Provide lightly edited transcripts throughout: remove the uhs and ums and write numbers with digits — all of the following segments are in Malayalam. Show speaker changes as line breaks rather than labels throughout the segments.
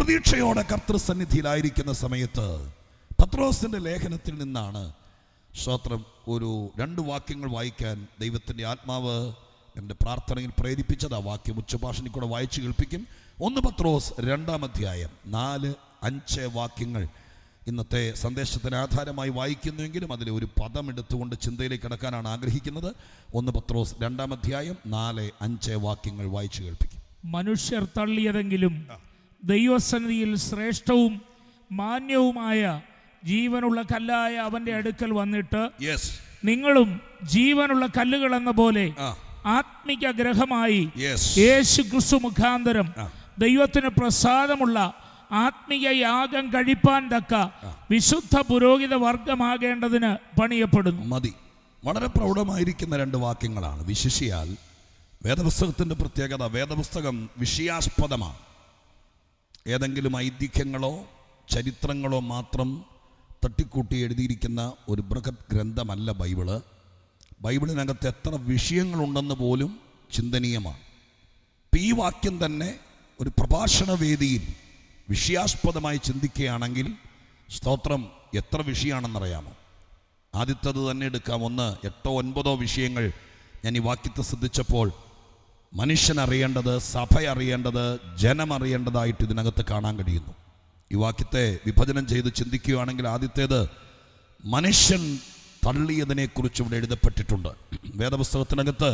പ്രതീക്ഷയോടെ കർത്തൃസന്നിധിയിലായിരിക്കുന്ന സമയത്ത് പത്രോസിന്റെ ലേഖനത്തിൽ നിന്നാണ് സ്തോത്രം ഒരു 2 വാക്യങ്ങൾ വായിക്കാൻ ദൈവത്തിൻ്റെ ആത്മാവ് എൻ്റെ പ്രാർത്ഥനയിൽ പ്രേരിപ്പിച്ചത്. ആ വാക്യം ഉച്ചഭാഷണിൽ കൂടെ വായിച്ചു കേൾപ്പിക്കും. 1 പത്രോസ് 2-ാം അധ്യായം 4-5 വാക്യങ്ങൾ ഇന്നത്തെ സന്ദേശത്തിന് ആധാരമായി വായിക്കുന്നുവെങ്കിലും അതിലെ ഒരു പദം എടുത്തുകൊണ്ട് ചിന്തയിലേക്ക് കടക്കാനാണ് ആഗ്രഹിക്കുന്നത്. 1 പത്രോസ് 2-ാം അധ്യായം 4-5 വാക്യങ്ങൾ വായിച്ചു കേൾപ്പിക്കും.
മനുഷ്യർ തള്ളിയതെങ്കിലും ദൈവസന്നിധിയിൽ ശ്രേഷ്ഠവും മാന്യവുമായ ജീവനുള്ള കല്ലായ അവന്റെ അടുക്കൽ വന്നിട്ട് നിങ്ങളും ജീവനുള്ള കല്ലുകൾ എന്ന പോലെ ആത്മിക ഗ്രഹമായി യേശു ക്രിസ്തു മുഖാന്തരം ദൈവത്തിന് പ്രസാദമുള്ള ആത്മീയ യാഗം കഴിപ്പാൻ തക്ക വിശുദ്ധ പുരോഹിത വർഗമാകേണ്ടതിന് പണിയപ്പെടുന്നു.
മതി. വളരെ പ്രൗഢമായിരിക്കുന്ന 2 വാക്യങ്ങളാണ്. വിശിഷ്യാൽ വേദപുസ്തകത്തിന്റെ പ്രത്യേകത, വേദപുസ്തകം വിഷയാസ്പദമാണ്. ഏതെങ്കിലും ഐതിഹ്യങ്ങളോ ചരിത്രങ്ങളോ മാത്രം തട്ടിക്കൂട്ടി എഴുതിയിരിക്കുന്ന ഒരു ബൃഹത് ഗ്രന്ഥമല്ല ബൈബിള്. ബൈബിളിനകത്ത് എത്ര വിഷയങ്ങളുണ്ടെന്ന് പോലും ചിന്തനീയമാണ്. ഈ വാക്യം തന്നെ ഒരു പ്രഭാഷണ വേദിയിൽ വിഷയാസ്പദമായി ചിന്തിക്കുകയാണെങ്കിൽ സ്തോത്രം എത്ര വിഷയമാണെന്നറിയാമോ? ആദ്യത്തേത് തന്നെ എടുക്കാം. 1, 8, 9 വിഷയങ്ങൾ ഞാൻ ഈ വാക്യത്തെ ശ്രദ്ധിച്ചപ്പോൾ മനുഷ്യൻ അറിയേണ്ടത്, സഭ അറിയേണ്ടത്, ജനം അറിയേണ്ടതായിട്ട് ഇതിനകത്ത് കാണാൻ കഴിയുന്നു. ഈ വാക്യത്തെ വിഭജനം ചെയ്ത് ചിന്തിക്കുകയാണെങ്കിൽ ആദ്യത്തേത് മനുഷ്യൻ തള്ളിയതിനെക്കുറിച്ച് ഇവിടെ എഴുതപ്പെട്ടിട്ടുണ്ട്. വേദപുസ്തകത്തിനകത്ത്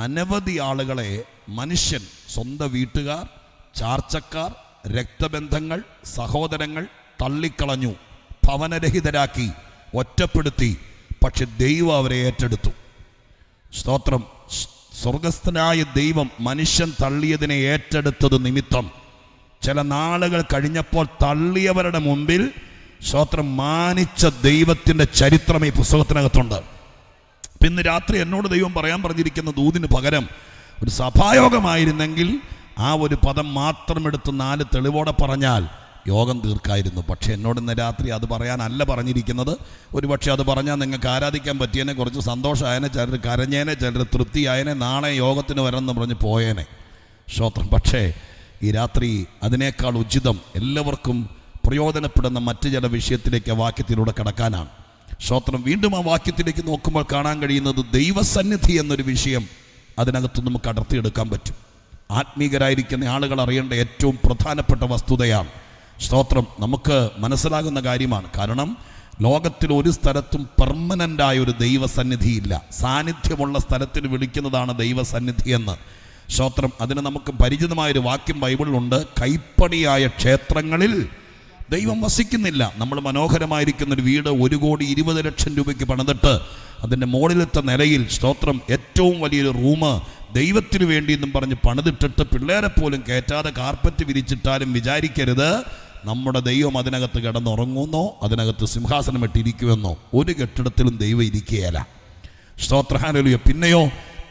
അനവധി ആളുകളെ മനുഷ്യൻ, സ്വന്തം വീട്ടുകാർ, ചാർച്ചക്കാർ, രക്തബന്ധങ്ങൾ, സഹോദരങ്ങൾ തള്ളിക്കളഞ്ഞു, ഭവനരഹിതരാക്കി, ഒറ്റപ്പെടുത്തി. പക്ഷെ ദൈവം അവരെ ഏറ്റെടുത്തു. സ്തോത്രം. സ്വർഗസ്ഥനായ ദൈവം മനുഷ്യൻ തള്ളിയതിനെ ഏറ്റെടുത്തത് നിമിത്തം ചില നാളുകൾ കഴിഞ്ഞപ്പോൾ തള്ളിയവരുടെ മുമ്പിൽ സ്തോത്രം മാനിച്ച ദൈവത്തിൻ്റെ ചരിത്രം ഈ പുസ്തകത്തിനകത്തുണ്ട്. ഇന്ന് രാത്രി എന്നോട് ദൈവം പറയാൻ പറഞ്ഞിരിക്കുന്ന ദൂതിന് പകരം ഒരു സഭായോഗമായിരുന്നെങ്കിൽ ആ ഒരു പദം മാത്രം എടുത്ത് 4 തെളിവോടെ പറഞ്ഞാൽ യോഗം തീർക്കായിരുന്നു. പക്ഷെ എന്നോട് ഇന്ന് രാത്രി അത് പറയാനല്ല പറഞ്ഞിരിക്കുന്നത്. ഒരു പക്ഷേ അത് പറഞ്ഞാൽ നിങ്ങൾക്ക് ആരാധിക്കാൻ പറ്റിയതിനെ, കുറച്ച് സന്തോഷമായനെ, ചിലർ കരഞ്ഞേനെ, ചിലർ തൃപ്തിയായനെ, നാളെ യോഗത്തിന് വരണമെന്ന് പറഞ്ഞ് പോയേനെ. സ്തോത്രം. പക്ഷേ ഈ രാത്രി അതിനേക്കാൾ ഉചിതം എല്ലാവർക്കും പ്രയോജനപ്പെടുന്ന മറ്റു ചില വിഷയത്തിലേക്ക് ആ വാക്യത്തിലൂടെ കടക്കാനാണ്. സ്തോത്രം. വീണ്ടും ആ വാക്യത്തിലേക്ക് നോക്കുമ്പോൾ കാണാൻ കഴിയുന്നത് ദൈവസന്നിധി എന്നൊരു വിഷയം അതിനകത്ത് നമുക്ക് അടർത്തിയെടുക്കാൻ പറ്റും. ആത്മീകരായിരിക്കുന്ന ആളുകൾ അറിയേണ്ട ഏറ്റവും പ്രധാനപ്പെട്ട വസ്തുതയാണ്. സ്തോത്രം. നമുക്ക് മനസ്സിലാകുന്ന കാര്യമാണ്. കാരണം ലോകത്തിൽ ഒരു സ്ഥലത്തും പെർമനൻ്റായ ഒരു ദൈവസന്നിധിയില്ല. സാന്നിധ്യമുള്ള സ്ഥലത്തിന് വിളിക്കുന്നതാണ് ദൈവസന്നിധി എന്ന്. സ്തോത്രം. അതിന് നമുക്ക് പരിചിതമായൊരു വാക്യം ബൈബിളിലുണ്ട്. കൈപ്പണിയായ ക്ഷേത്രങ്ങളിൽ ദൈവം വസിക്കുന്നില്ല. നമ്മൾ മനോഹരമായിരിക്കുന്നൊരു വീട് 1,20,00,000 രൂപയ്ക്ക് പണിതിട്ട് അതിൻ്റെ മുകളിലത്തെ നിലയിൽ സ്തോത്രം ഏറ്റവും വലിയൊരു റൂം ദൈവത്തിന് വേണ്ടി എന്നും പറഞ്ഞ് പണിതിട്ടിട്ട് പിള്ളേരെ പോലും കയറ്റാതെ കാർപ്പറ്റ് വിരിച്ചിട്ടാലും വിചാരിക്കരുത് നമ്മുടെ ദൈവം അതിനകത്ത് കിടന്നുറങ്ങുമെന്നോ അതിനകത്ത് സിംഹാസനം ഇട്ടിരിക്കുമെന്നോ. ഒരു കെട്ടിടത്തിലും ദൈവം ഇരിക്കുകയല്ല. സ്തോത്ര. ഹല്ലേലൂയ. പിന്നെയോ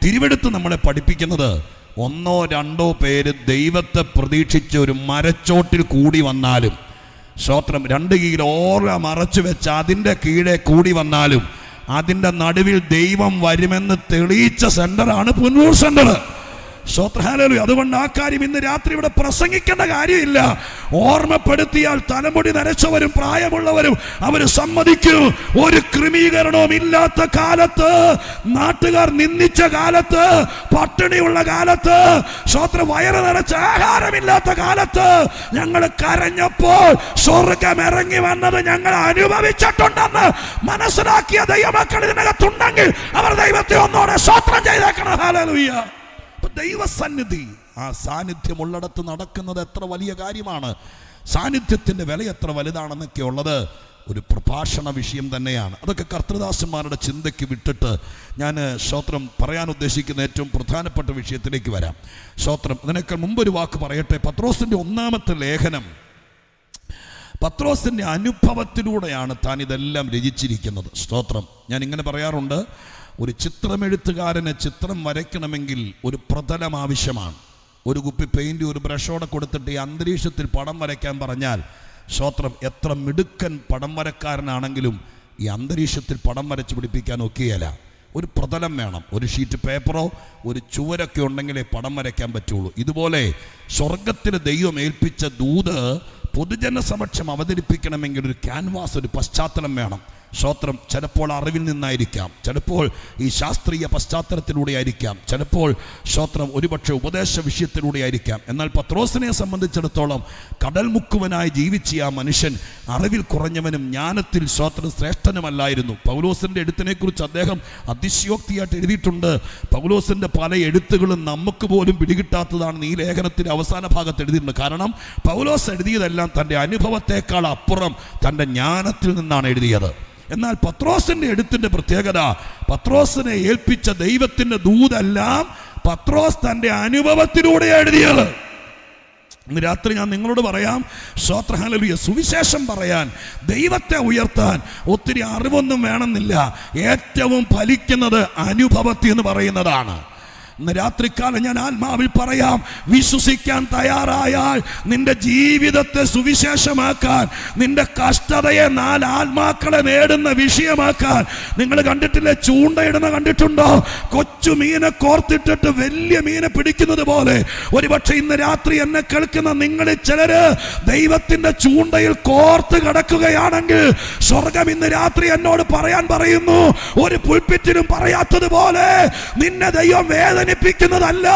തിരുവെടുത്ത് നമ്മളെ പഠിപ്പിക്കുന്നത് 1, 2 പേര് ദൈവത്തെ പ്രതീക്ഷിച്ച് ഒരു മരച്ചോട്ടിൽ കൂടി വന്നാലും, സ്തോത്രം, 2 കിലോ ഓല മറച്ചു വെച്ച് അതിൻ്റെ കീഴെ കൂടി വന്നാലും അതിൻ്റെ നടുവിൽ ദൈവം വരുമെന്ന് തെളിയിച്ച സെന്ററാണ് പുനൂർ സെന്റർ. ഹല്ലേലൂയ. അതുകൊണ്ട് ആ കാര്യം ഇന്ന് രാത്രി ഇവിടെ പ്രസംഗിക്കേണ്ട കാര്യമില്ല. ഓർമ്മപ്പെടുത്തിയാൽ തലമുടി നരച്ചവരും പ്രായമുള്ളവരും അവർ സമ്മതിക്കൂ. ഒരു ക്രമീകരണവും ഇല്ലാത്ത കാലത്ത്, നാട്ടുകാർ നിന്ദിച്ച കാലത്ത്, പട്ടിണിയുള്ള കാലത്ത്, വയറ് നിറച്ച ആഹാരമില്ലാത്ത കാലത്ത് ഞങ്ങൾ കരഞ്ഞപ്പോൾ സ്വർഗം ഇറങ്ങി വന്നത് ഞങ്ങൾ അനുഭവിച്ചിട്ടുണ്ടെന്ന് മനസ്സിലാക്കിയ ദൈവമക്കൾ ഇതിനകത്തുണ്ടെങ്കിൽ അവർ ദൈവത്തെ ഒന്നോടെ സ്തോത്രം ചെയ്തേക്കണം. ഹല്ലേലൂയ. ദൈവസന്നിധി, ആ സാന്നിധ്യമുള്ളിടത്ത് നടക്കുന്നത് എത്ര വലിയ കാര്യമാണ്. സാന്നിധ്യത്തിൻ്റെ വില എത്ര വലുതാണെന്നൊക്കെ ഉള്ളത് ഒരു പ്രഭാഷണ വിഷയം തന്നെയാണ്. അതൊക്കെ കർത്തൃദാസന്മാരുടെ ചിന്തയ്ക്ക് വിട്ടിട്ട് ഞാൻ സ്തോത്രം പറയാൻ ഉദ്ദേശിക്കുന്ന ഏറ്റവും പ്രധാനപ്പെട്ട വിഷയത്തിലേക്ക് വരാം. സ്തോത്രം. അതിനേക്കാൾ മുമ്പൊരു വാക്ക് പറയട്ടെ. പത്രോസിൻ്റെ 1-ാമത്തെ ലേഖനം പത്രോസിൻ്റെ അനുഭവത്തിലൂടെയാണ് താൻ ഇതെല്ലാം രചിച്ചിരിക്കുന്നത്. സ്തോത്രം. ഞാൻ ഇങ്ങനെ പറയാറുണ്ട്, ഒരു ചിത്രമെഴുത്തുകാരന് ചിത്രം വരയ്ക്കണമെങ്കിൽ ഒരു പ്രതലം ആവശ്യമാണ്. ഒരു കുപ്പി പെയിൻറ് ഒരു ബ്രഷോടെ കൊടുത്തിട്ട് ഈ അന്തരീക്ഷത്തിൽ പടം വരയ്ക്കാൻ പറഞ്ഞാൽ സ്തോത്രം എത്ര മിടുക്കൻ പടം വരക്കാരനാണെങ്കിലും ഈ അന്തരീക്ഷത്തിൽ പടം വരച്ച് പിടിപ്പിക്കാൻ ഒക്കെയല്ല. ഒരു പ്രതലം വേണം. ഒരു ഷീറ്റ് പേപ്പറോ ഒരു ചുവരൊക്കെ ഉണ്ടെങ്കിലേ പടം വരയ്ക്കാൻ പറ്റുള്ളൂ. ഇതുപോലെ സ്വർഗത്തിൽ ദൈവം ഏൽപ്പിച്ച ദൂത് പൊതുജന സമക്ഷം അവതരിപ്പിക്കണമെങ്കിൽ ഒരു ക്യാൻവാസ്, ഒരു പശ്ചാത്തലം വേണം. സ്തോത്രം. ചിലപ്പോൾ അറിവിൽ നിന്നായിരിക്കാം, ചിലപ്പോൾ ഈ ശാസ്ത്രീയ പശ്ചാത്തലത്തിലൂടെ ആയിരിക്കാം, ചിലപ്പോൾ സ്തോത്രം ഒരുപക്ഷെ ഉപദേശ വിഷയത്തിലൂടെ ആയിരിക്കാം. എന്നാൽ പത്രോസിനെ സംബന്ധിച്ചിടത്തോളം കടൽ മുക്കുവനായി ജീവിച്ച ആ മനുഷ്യൻ അറിവിൽ കുറഞ്ഞവനും ജ്ഞാനത്തിൽ സ്തോത്രം ശ്രേഷ്ഠനുമല്ലായിരുന്നു. പൗലോസിൻ്റെ എഴുത്തിനെക്കുറിച്ച് അദ്ദേഹം അതിശയോക്തിയായിട്ട് എഴുതിയിട്ടുണ്ട്. പൗലോസിൻ്റെ പല എഴുത്തുകളും നമുക്ക് പോലും പിടികിട്ടാത്തതാണെന്ന് ഈ ലേഖനത്തിൻ്റെ അവസാന ഭാഗത്ത് എഴുതിയിട്ടുണ്ട്. കാരണം പൗലോസ് എഴുതിയതെല്ലാം തൻ്റെ അനുഭവത്തെക്കാൾ അപ്പുറം തൻ്റെ ജ്ഞാനത്തിൽ നിന്നാണ് എഴുതിയത്. എന്നാൽ പത്രോസിന്റെ എഴുത്തിന്റെ പ്രത്യേകത, പത്രോസിനെ ഏൽപ്പിച്ച ദൈവത്തിന്റെ ദൂതെല്ലാം പത്രോസ് തന്റെ അനുഭവത്തിലൂടെ എഴുതിയത്. ഇന്ന് രാത്രി ഞാൻ നിങ്ങളോട് പറയാം, സ്തോത്രം, ഹല്ലേലൂയ, സുവിശേഷം പറയാൻ, ദൈവത്തെ ഉയർത്താൻ ഒത്തിരി അറിവൊന്നും വേണമെന്നില്ല. ഏറ്റവും ഫലിക്കുന്നത് അനുഭവത്തിൽ എന്ന് പറയുന്നതാണ്. ഇന്ന് രാത്രിക്കാലം ഞാൻ ആത്മാവിൽ പറയാം, വിശ്വസിക്കാൻ തയ്യാറായാൽ നിന്റെ ജീവിതത്തെ സുവിശേഷമാക്കാൻ, നിന്റെ കഷ്ടതയെ 4 ആത്മാക്കളെ നേടുന്ന വിഷയമാക്കാൻ. നിങ്ങൾ കണ്ടിട്ടില്ലേ, ചൂണ്ടയിടുന്ന കണ്ടിട്ടുണ്ടോ? കൊച്ചു മീനെ കോർത്തിട്ടിട്ട് വലിയ മീനെ പിടിക്കുന്നത് പോലെ ഒരുപക്ഷെ ഇന്ന് രാത്രി എന്നെ കേൾക്കുന്ന നിങ്ങളിൽ ചിലര് ദൈവത്തിന്റെ ചൂണ്ടയിൽ കോർത്ത് കിടക്കുകയാണെങ്കിൽ സ്വർഗം ഇന്ന് രാത്രി എന്നോട് പറയാൻ പറയുന്നു, ഒരു പുൽപ്പിറ്റിനും പറയാത്തതുപോലെ നിന്നെ ദൈവം വേദനിപ്പിക്കുന്നതല്ല.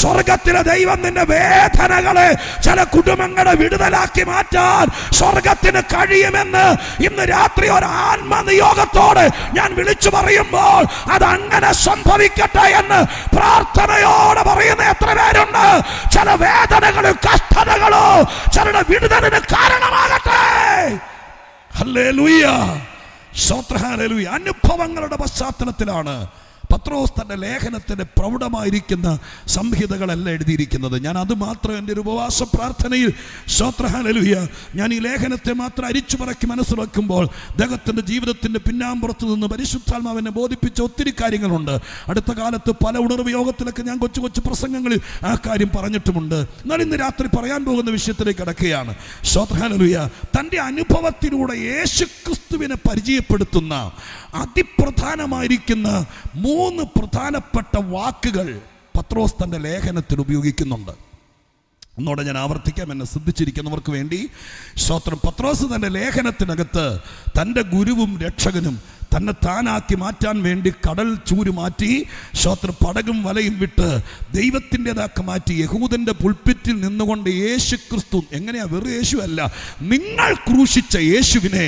സ്വർഗത്തിലെ ദൈവം നിന്റെ വേദനകളെ ചില കുടുംബങ്ങളെ വിടുതലാക്കി മാറ്റാൻ സ്വർഗത്തിന് കഴിയുമെന്ന് ഇന്ന് രാത്രി ഒരു ആത്മനിയോഗത്തോടെ ഞാൻ വിളിച്ചു പറയുമ്പോൾ അതങ്ങനെ സംഭവിക്കട്ടെ എന്ന് പ്രാർത്ഥനയോടെ പറയുന്ന എത്ര പേരുണ്ട്? ചില വേദനകളും കഷ്ടതകളോ ചിലരുടെ വിടുതലിന് കാരണമാകട്ടെ. ഹല്ലേലൂയ, സ്തോത്രം, ഹല്ലേലൂയ. അനുഭവങ്ങളുടെ പശ്ചാത്തലത്തിലാണ് പത്രോസ് തൻ്റെ ലേഖനത്തിൻ്റെ പ്രൗഢമായിരിക്കുന്ന സംഹിതകളെല്ലാം എഴുതിയിരിക്കുന്നത്. ഞാൻ അത് മാത്രം എൻ്റെ ഒരു ഉപവാസ പ്രാർത്ഥനയിൽ, സ്തോത്രം, ഹല്ലേലൂയ, ഞാൻ ഈ ലേഖനത്തെ മാത്രം അരിച്ചു പറക്കി മനസ്സിലാക്കുമ്പോൾ അദ്ദേഹത്തിൻ്റെ ജീവിതത്തിൻ്റെ പിന്നാമ്പുറത്ത് നിന്ന് പരിശുദ്ധാത്മാവിനെ ബോധിപ്പിച്ച ഒത്തിരി കാര്യങ്ങളുണ്ട്. അടുത്ത കാലത്ത് പല ഉണർവ് യോഗത്തിലൊക്കെ ഞാൻ കൊച്ചു കൊച്ചു പ്രസംഗങ്ങളിൽ ആ കാര്യം പറഞ്ഞിട്ടുമുണ്ട്. എന്നാൽ ഇന്ന് രാത്രി പറയാൻ പോകുന്ന വിഷയത്തിലേക്ക് കടക്കുകയാണ്. സ്തോത്രം, ഹല്ലേലൂയ. തൻ്റെ അനുഭവത്തിലൂടെ യേശുക്രിസ്തുവിനെ പരിചയപ്പെടുത്തുന്ന അതിപ്രധാനമായിരിക്കുന്ന 3 പ്രധാനപ്പെട്ട വാക്കുകൾ പത്രോസ് തൻ്റെ ലേഖനത്തിൽ ഉപയോഗിക്കുന്നുണ്ട്. ഒന്നോടെ ഞാൻ ആവർത്തിക്കാം, എന്നെ ശ്രദ്ധിച്ചിരിക്കുന്നവർക്ക് വേണ്ടി. സ്തോത്രം. പത്രോസ് തൻ്റെ ലേഖനത്തിനകത്ത് തൻ്റെ ഗുരുവും രക്ഷകനും തന്നെ താനാക്കി മാറ്റാൻ വേണ്ടി കടൽ ചൂര് മാറ്റി, സ്തോത്രം, പടകും വലയും വിട്ട് ദൈവത്തിൻ്റെതാക്കി മാറ്റി യഹൂദൻ്റെ പുൽപ്പിറ്റിൽ നിന്നുകൊണ്ട് യേശുക്രിസ്തു, എങ്ങനെയാ, വെറും യേശു അല്ല, നിങ്ങൾ ക്രൂശിച്ച യേശുവിനെ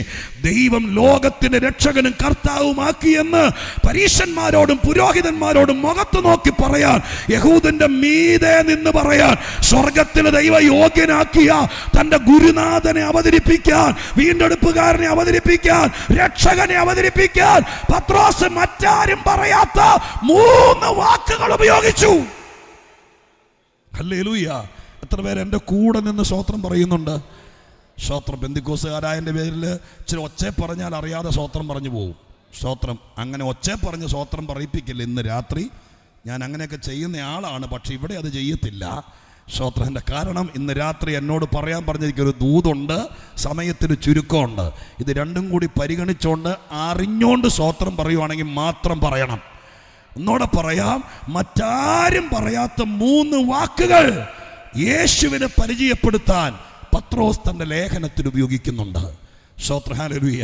ദൈവം ലോകത്തിൻ്റെ രക്ഷകനും കർത്താവുമാക്കി എന്ന് പരീശന്മാരോടും പുരോഹിതന്മാരോടും മുഖത്ത് നോക്കി പറയാൻ, യഹൂദൻ്റെ മീതെ നിന്ന് പറയാൻ, സ്വർഗത്തിലെ ദൈവ യോഗ്യനാക്കിയ തൻ്റെ ഗുരുനാഥനെ അവതരിപ്പിക്കാൻ, വീണ്ടെടുപ്പുകാരനെ അവതരിപ്പിക്കാൻ, രക്ഷകനെ അവതരിപ്പിക്കാൻ പത്രോസ് മറ്റാരും പറയാത്ത 3 വാക്കുകൾ ഉപയോഗിച്ചു. ഹല്ലേലൂയ. എത്ര പേര് എൻ്റെ കൂടെ നിന്ന് സ്തോത്രം പറയുന്നുണ്ട്? സ്തോത്രം. പെന്തിക്കോസുകാരായതിൻ്റെ പേരിൽ ഇച്ചിരി ഒച്ചേ പറഞ്ഞാൽ അറിയാതെ സ്തോത്രം പറഞ്ഞു പോകും. സ്തോത്രം. അങ്ങനെ ഒച്ചേ പറഞ്ഞ് സ്തോത്രം പറയിപ്പിക്കില്ല. ഇന്ന് രാത്രി ഞാൻ അങ്ങനെയൊക്കെ ചെയ്യുന്ന ആളാണ്, പക്ഷെ ഇവിടെ അത് ചെയ്യത്തില്ല. സ്തോത്രത്തിൻ്റെ കാരണം ഇന്ന് രാത്രി എന്നോട് പറയാൻ പറഞ്ഞിരിക്കൊരു ദൂതുണ്ട്, സമയത്തിന് ചുരുക്കമുണ്ട്. ഇത് രണ്ടും കൂടി പരിഗണിച്ചുകൊണ്ട് അറിഞ്ഞുകൊണ്ട് സ്തോത്രം പറയുവാണെങ്കിൽ മാത്രം പറയണം. ഒന്നോടെ പറയാം, മറ്റാരും പറയാത്ത 3 വാക്കുകൾ യേശുവിനെ പരിചയപ്പെടുത്താൻ പത്രോസ് തൻ്റെ ലേഖനത്തിൽ ഉപയോഗിക്കുന്നുണ്ട്. സ്തോത്രം, ഹല്ലേലൂയ.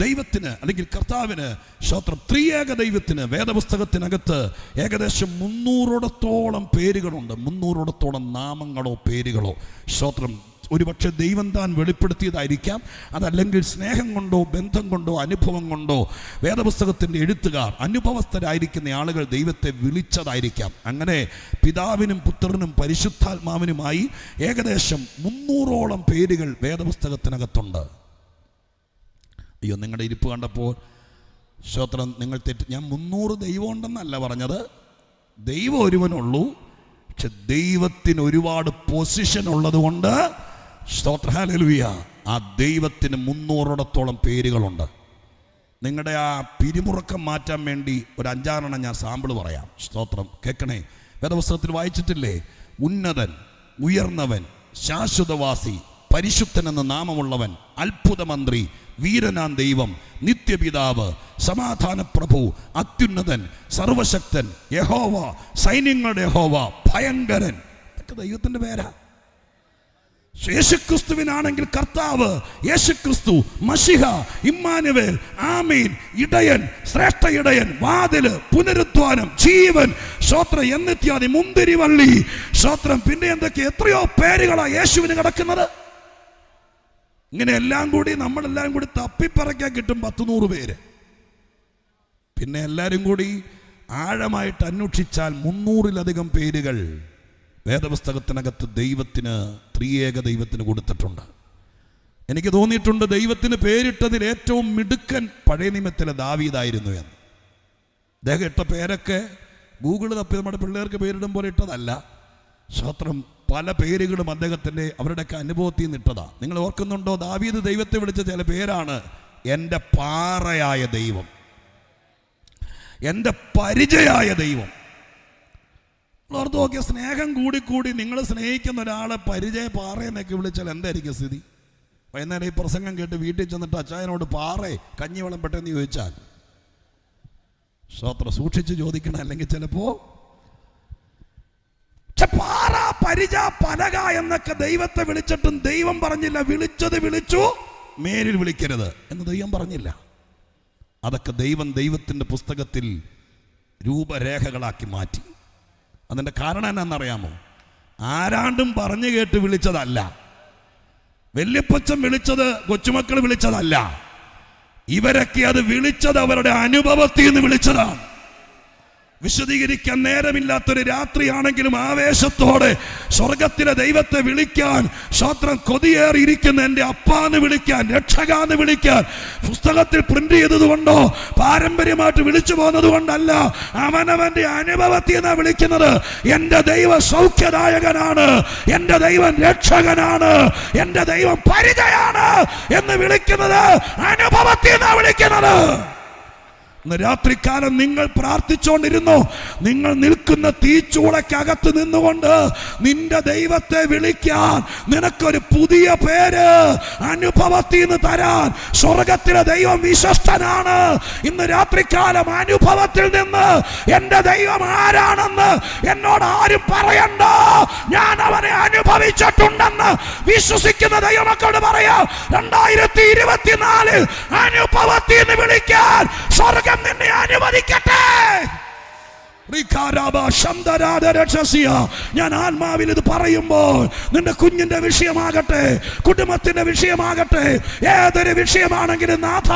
ദൈവത്തിന് അല്ലെങ്കിൽ കർത്താവിന്, സ്തോത്രം, ത്രിയേക ദൈവത്തിന് വേദപുസ്തകത്തിനകത്ത് ഏകദേശം 300ഓടത്തോളം പേരുകളുണ്ട്. 300ഓടത്തോളം നാമങ്ങളോ പേരുകളോ. സ്തോത്രം. ഒരുപക്ഷെ ദൈവം താൻ വെളിപ്പെടുത്തിയതായിരിക്കാം, അതല്ലെങ്കിൽ സ്നേഹം കൊണ്ടോ ബന്ധം കൊണ്ടോ അനുഭവം കൊണ്ടോ വേദപുസ്തകത്തിൻ്റെ എഴുത്തുകാർ, അനുഭവസ്ഥരായിരിക്കുന്ന ആളുകൾ ദൈവത്തെ വിളിച്ചതായിരിക്കാം. അങ്ങനെ പിതാവിനും പുത്രനും പരിശുദ്ധാത്മാവിനുമായി ഏകദേശം 300ഓളം പേരുകൾ വേദപുസ്തകത്തിനകത്തുണ്ട്. അയ്യോ, നിങ്ങളുടെ ഇരിപ്പ് കണ്ടപ്പോൾ സ്തോത്രം, നിങ്ങൾ തെറ്റ്. ഞാൻ 300 ദൈവം ഉണ്ടെന്നല്ല പറഞ്ഞത്. ദൈവം ഒരുവനുള്ളൂ, പക്ഷെ ദൈവത്തിന് ഒരുപാട് പൊസിഷൻ ഉള്ളത് കൊണ്ട്, സ്തോത്രം, ഹല്ലേലൂയ, ആ ദൈവത്തിന് 300ഓടത്തോളം പേരുകളുണ്ട്. നിങ്ങളുടെ ആ പിരിമുറുക്കം മാറ്റാൻ വേണ്ടി ഒരു 5-6 ഞാൻ സാമ്പിൾ പറയാം. സ്തോത്രം, കേൾക്കണേ. വേദപുസ്തകത്തിൽ വായിച്ചിട്ടില്ലേ? ഉന്നതൻ, ഉയർന്നവൻ, ശാശ്വതവാസി, പരിശുദ്ധൻ എന്ന നാമമുള്ളവൻ, അത്ഭുത മന്ത്രി, വീരനാം ദൈവം, നിത്യപിതാവ്, സമാധാന പ്രഭു, അത്യുന്നതൻ, സർവശക്തൻ, യഹോവ, സൈന്യങ്ങളുടെ യഹോവ, ഭയങ്കരൻ. ഇതൊക്കെ ദൈവത്തിന്റെ പേരാ. യേശുക്രിസ്തുവിനാണെങ്കിൽ കർത്താവ്, യേശുക്രിസ്തു, മശിഹ, ഇമ്മാനുവേൽ, ആമീൻ, ഇടയൻ, ശ്രേഷ്ഠ ഇടയൻ, വാതില്, പുനരുദ്ധാനം, ജീവൻ, ശ്രോത്രം എന്നിത്യാദി, മുന്തിരിവള്ളി, ശ്രോത്രം. പിന്നെ എന്തൊക്കെ എത്രയോ പേരുകളാ യേശുവിന് കിടക്കുന്നത്. ഇങ്ങനെ എല്ലാം കൂടി നമ്മളെല്ലാം കൂടി തപ്പിപ്പറയ്ക്കാൻ കിട്ടും 100 പേര്. പിന്നെ എല്ലാവരും കൂടി ആഴമായിട്ട് അന്വേഷിച്ചാൽ 300-ലധികം പേരുകൾ വേദപുസ്തകത്തിനകത്ത് ദൈവത്തിന്, ത്രിയേക ദൈവത്തിന് കൊടുത്തിട്ടുണ്ട്. എനിക്ക് തോന്നിയിട്ടുണ്ട് ദൈവത്തിന് പേരിട്ടതിൽ ഏറ്റവും മിടുക്കൻ പഴയ നിയമത്തിലെ ദാവീദായിരുന്നു എന്ന്. അദ്ദേഹം ഇട്ട പേരൊക്കെ ഗൂഗിൾ തപ്പി നമ്മുടെ പിള്ളേർക്ക് പേരിടും പോലെ ഇട്ടതല്ല. സ്തോത്രം. പല പേരുകളും അദ്ദേഹത്തിൻ്റെ അവരുടെയൊക്കെ അനുഭവത്തിൽ നിന്ന് ഇട്ടതാ. നിങ്ങൾ ഓർക്കുന്നുണ്ടോ? ദാവീദ് ദൈവത്തെ വിളിച്ച ചില പേരാണ്: എൻ്റെ പാറയായ ദൈവം, എൻ്റെ പരിചയായ ദൈവം. ഓർത്ത് നോക്കിയ സ്നേഹം കൂടി നിങ്ങൾ സ്നേഹിക്കുന്ന ഒരാളെ പരിചയ പാറയെന്നൊക്കെ വിളിച്ചാൽ എന്തായിരിക്കും സ്ഥിതി? വൈകുന്നേരം ഈ പ്രസംഗം കേട്ട് വീട്ടിൽ ചെന്നിട്ട് അച്ചായനോട് പാറേ കഞ്ഞിവെള്ളം പെട്ടെന്ന് ചോദിച്ചാൽ, സ്തോത്രം, സൂക്ഷിച്ച് ചോദിക്കണം. അല്ലെങ്കിൽ ചിലപ്പോ പാറ, പരിച, പലക എന്നൊക്കെ ദൈവത്തെ വിളിച്ചിട്ടും ദൈവം പറഞ്ഞില്ല വിളിച്ചത് വിളിച്ചു, മേലിൽ വിളിക്കരുത് എന്ന് ദൈവം പറഞ്ഞില്ല. അതൊക്കെ ദൈവത്തിന്റെ പുസ്തകത്തിൽ രൂപരേഖകളാക്കി മാറ്റി. അതിൻ്റെ കാരണം എന്നാണെന്നറിയാമോ? ആരാണ്ടും പറഞ്ഞു കേട്ട് വിളിച്ചതല്ല, വല്യപ്പച്ചൻ വിളിച്ചത്, കൊച്ചുമക്കൾ വിളിച്ചതല്ല. ഇവരൊക്കെ അത് വിളിച്ചത് അവരുടെ അനുഭവത്തിൽ നിന്ന് വിളിച്ചതാണ്. വിശദീകരിക്കാൻ നേരമില്ലാത്തൊരു രാത്രിയാണെങ്കിലും ആവേശത്തോടെ സ്വർഗത്തിലെ ദൈവത്തെ വിളിക്കാൻ, സ്തോത്രം, കൊതിയേറിയിരിക്കുന്ന എൻ്റെ അപ്പാന്ന് വിളിക്കാൻ, രക്ഷകാന്ന് വിളിക്കാൻ പുസ്തകത്തിൽ പ്രിന്റ് ചെയ്തതുകൊണ്ടോ പാരമ്പര്യമായിട്ട് വിളിച്ചു പോകുന്നത് കൊണ്ടല്ല, അവനവന്റെ അനുഭവത്തിൽ നിന്നാണ് വിളിക്കുന്നത്. എൻ്റെ ദൈവം സൗഖ്യദായകനാണ്, എൻ്റെ ദൈവം രക്ഷകനാണ്, എൻ്റെ ദൈവം പരിചയാണ് എന്ന് വിളിക്കുന്നത് അനുഭവത്തിൽ നിന്നാണ് വിളിക്കുന്നത്. ഇന്ന് രാത്രികാലം നിങ്ങൾ പ്രാർത്ഥിച്ചുകൊണ്ടിരുന്നു. നിങ്ങൾ നിൽക്കുന്ന തീച്ചൂളക്കകത്ത് നിന്നുകൊണ്ട് നിന്റെ ദൈവത്തെ വിളിക്കാൻ നിനക്കൊരു പുതിയ പേര് അനുഭവത്തിൽ നിന്ന് തരാൻ സ്വർഗത്തിലെ ദൈവം വിശ്വസ്തനാണ്. ഇന്ന് രാത്രികാലം അനുഭവത്തിൽ നിന്ന് എൻ്റെ ദൈവം ആരാണെന്ന് എന്നോട് ആരും പറയണ്ട. ഞാൻ അവനെ അനുഭവിച്ചിട്ടുണ്ടെന്ന് വിശ്വസിക്കുന്ന ദൈവമക്കളോട് പറയാം, 2024 അനുഭവത്തിൽ നിന്ന് വിളിക്കാൻ സ്വർഗം നിന്നെ അനുവദിക്കട്ടെ. ഞാൻ ആത്മാവിൽ ഇത് പറയുമ്പോൾ നിന്റെ കുഞ്ഞിന്റെ വിഷയമാകട്ടെ, കുടുംബത്തിന്റെ വിഷയമാകട്ടെ, ഏതൊരു വിഷയമാണെങ്കിലും നാഥ,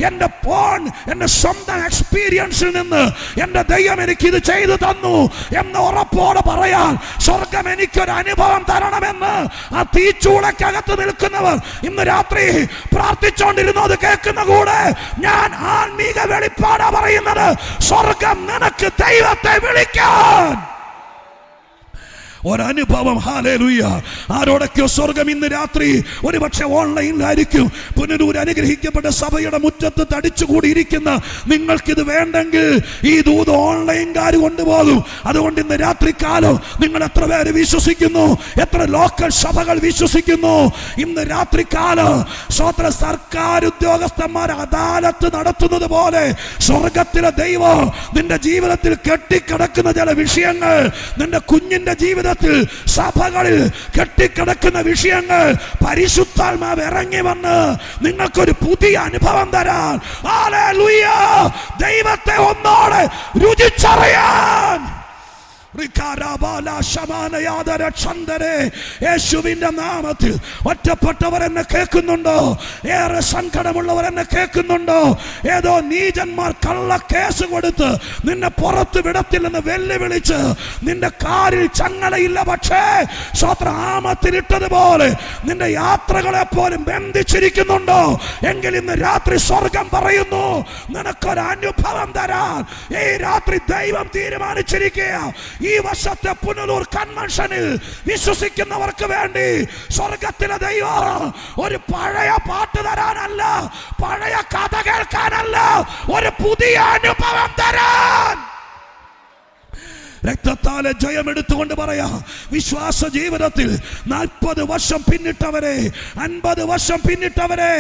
എൻ്റെ സ്വന്തം എക്സ്പീരിയൻസിൽ നിന്ന് എൻ്റെ ദൈവം എനിക്ക് ഇത് ചെയ്തു തന്നു എന്ന് ഉറപ്പോടെ പറയാൻ സ്വർഗം എനിക്കൊരു അനുഭവം തരണമെന്ന് ആ തീച്ചൂളക്കകത്ത് നിൽക്കുന്നവർ ഇന്ന് രാത്രി പ്രാർത്ഥിച്ചുകൊണ്ടിരുന്നു. അത് കേൾക്കുന്ന കൂടെ ഞാൻ ആത്മീക വെളിപ്പാടാ പറയുന്നത്. സ്വർഗം നിനക്ക് ദൈവത്തെ വിളിക്കാൻ ഒരനുഭവം. ഹല്ലേലൂയ. ആരോടൊക്കെയോ സ്വർഗം ഇന്ന് രാത്രി ഒരുപക്ഷെ ഓൺലൈനിലായിരിക്കും. പുനരൂർ അനുഗ്രഹിക്കപ്പെട്ട സഭയുടെ മുറ്റത്ത് തടിച്ചുകൂടിയിരിക്കുന്ന നിങ്ങൾക്കിത് വേണ്ടെങ്കിൽ ഈ ദൂത് ഓൺലൈൻകാർ കൊണ്ടുപോകും. അതുകൊണ്ട് ഇന്ന് രാത്രികാലം നിങ്ങൾ എത്ര പേര് വിശ്വസിക്കുന്നു? എത്ര ലോക്കൽ സഭകൾ വിശ്വസിക്കുന്നു? ഇന്ന് രാത്രികാലം സ്വത്ര സർക്കാർ ഉദ്യോഗസ്ഥന്മാർ അദാലത്ത് നടത്തുന്നത് പോലെ സ്വർഗത്തിലെ ദൈവം നിന്റെ ജീവിതത്തിൽ കെട്ടിക്കിടക്കുന്ന ചില വിഷയങ്ങൾ, നിന്റെ കുഞ്ഞിന്റെ ജീവിതത്തിൽ സഭകളിൽ കെട്ടിക്കിടക്കുന്ന വിഷയങ്ങൾ പരിശുദ്ധാത്മാവ് ഇറങ്ങി വന്ന് നിങ്ങൾക്കൊരു പുതിയ അനുഭവം തരാൻ, ഹല്ലേലൂയ, ദൈവത്തെ ഒന്നോടെ രുചിച്ചറിയാൻ യേശുവിന്റെ നാമത്തിൽ ഒറ്റപ്പെട്ടവർ എന്നെ കേൾക്കുന്നുണ്ടോ? ഏറെ സങ്കടമുള്ളവർ എന്നെ കേൾക്കുന്നുണ്ടോ? ഏതോ നീചന്മാർ കള്ള കേസ് കൊടുത്ത് നിന്നെ പുറത്ത് വിടത്തില്ലെന്ന് വെല്ലുവിളിച്ച് നിന്റെ കാലിൽ ചങ്ങലയില്ല, പക്ഷേ ആമത്തിലിട്ടതുപോലെ നിന്റെ യാത്രകളെ പോലും ബന്ധിച്ചിരിക്കുന്നുണ്ടോ? എങ്കിൽ ഇന്ന് രാത്രി സ്വർഗം പറയുന്നു നിനക്കൊരു അനുഭവം തരാൻ ഈ രാത്രി ദൈവം തീരുമാനിച്ചിരിക്കുക. ഈ വർഷത്തെ പുനലൂർ കൺവെൻഷനിൽ വിശ്വസിക്കുന്നവർക്ക് വേണ്ടി സ്വർഗത്തിലെ ദൈവം ഒരു പഴയ പാട്ട് തരാനല്ല, പഴയ കഥ കേൾക്കാനല്ല, ഒരു പുതിയ അനുഭവം തരാൻ രക്തത്താലെ ജയമെടുത്തുകൊണ്ട് പറയാ, വിശ്വാസ ജീവിതത്തിൽ 40 വർഷം പിന്നിട്ടവരെ, 50 വർഷം പിന്നിട്ടവരെ,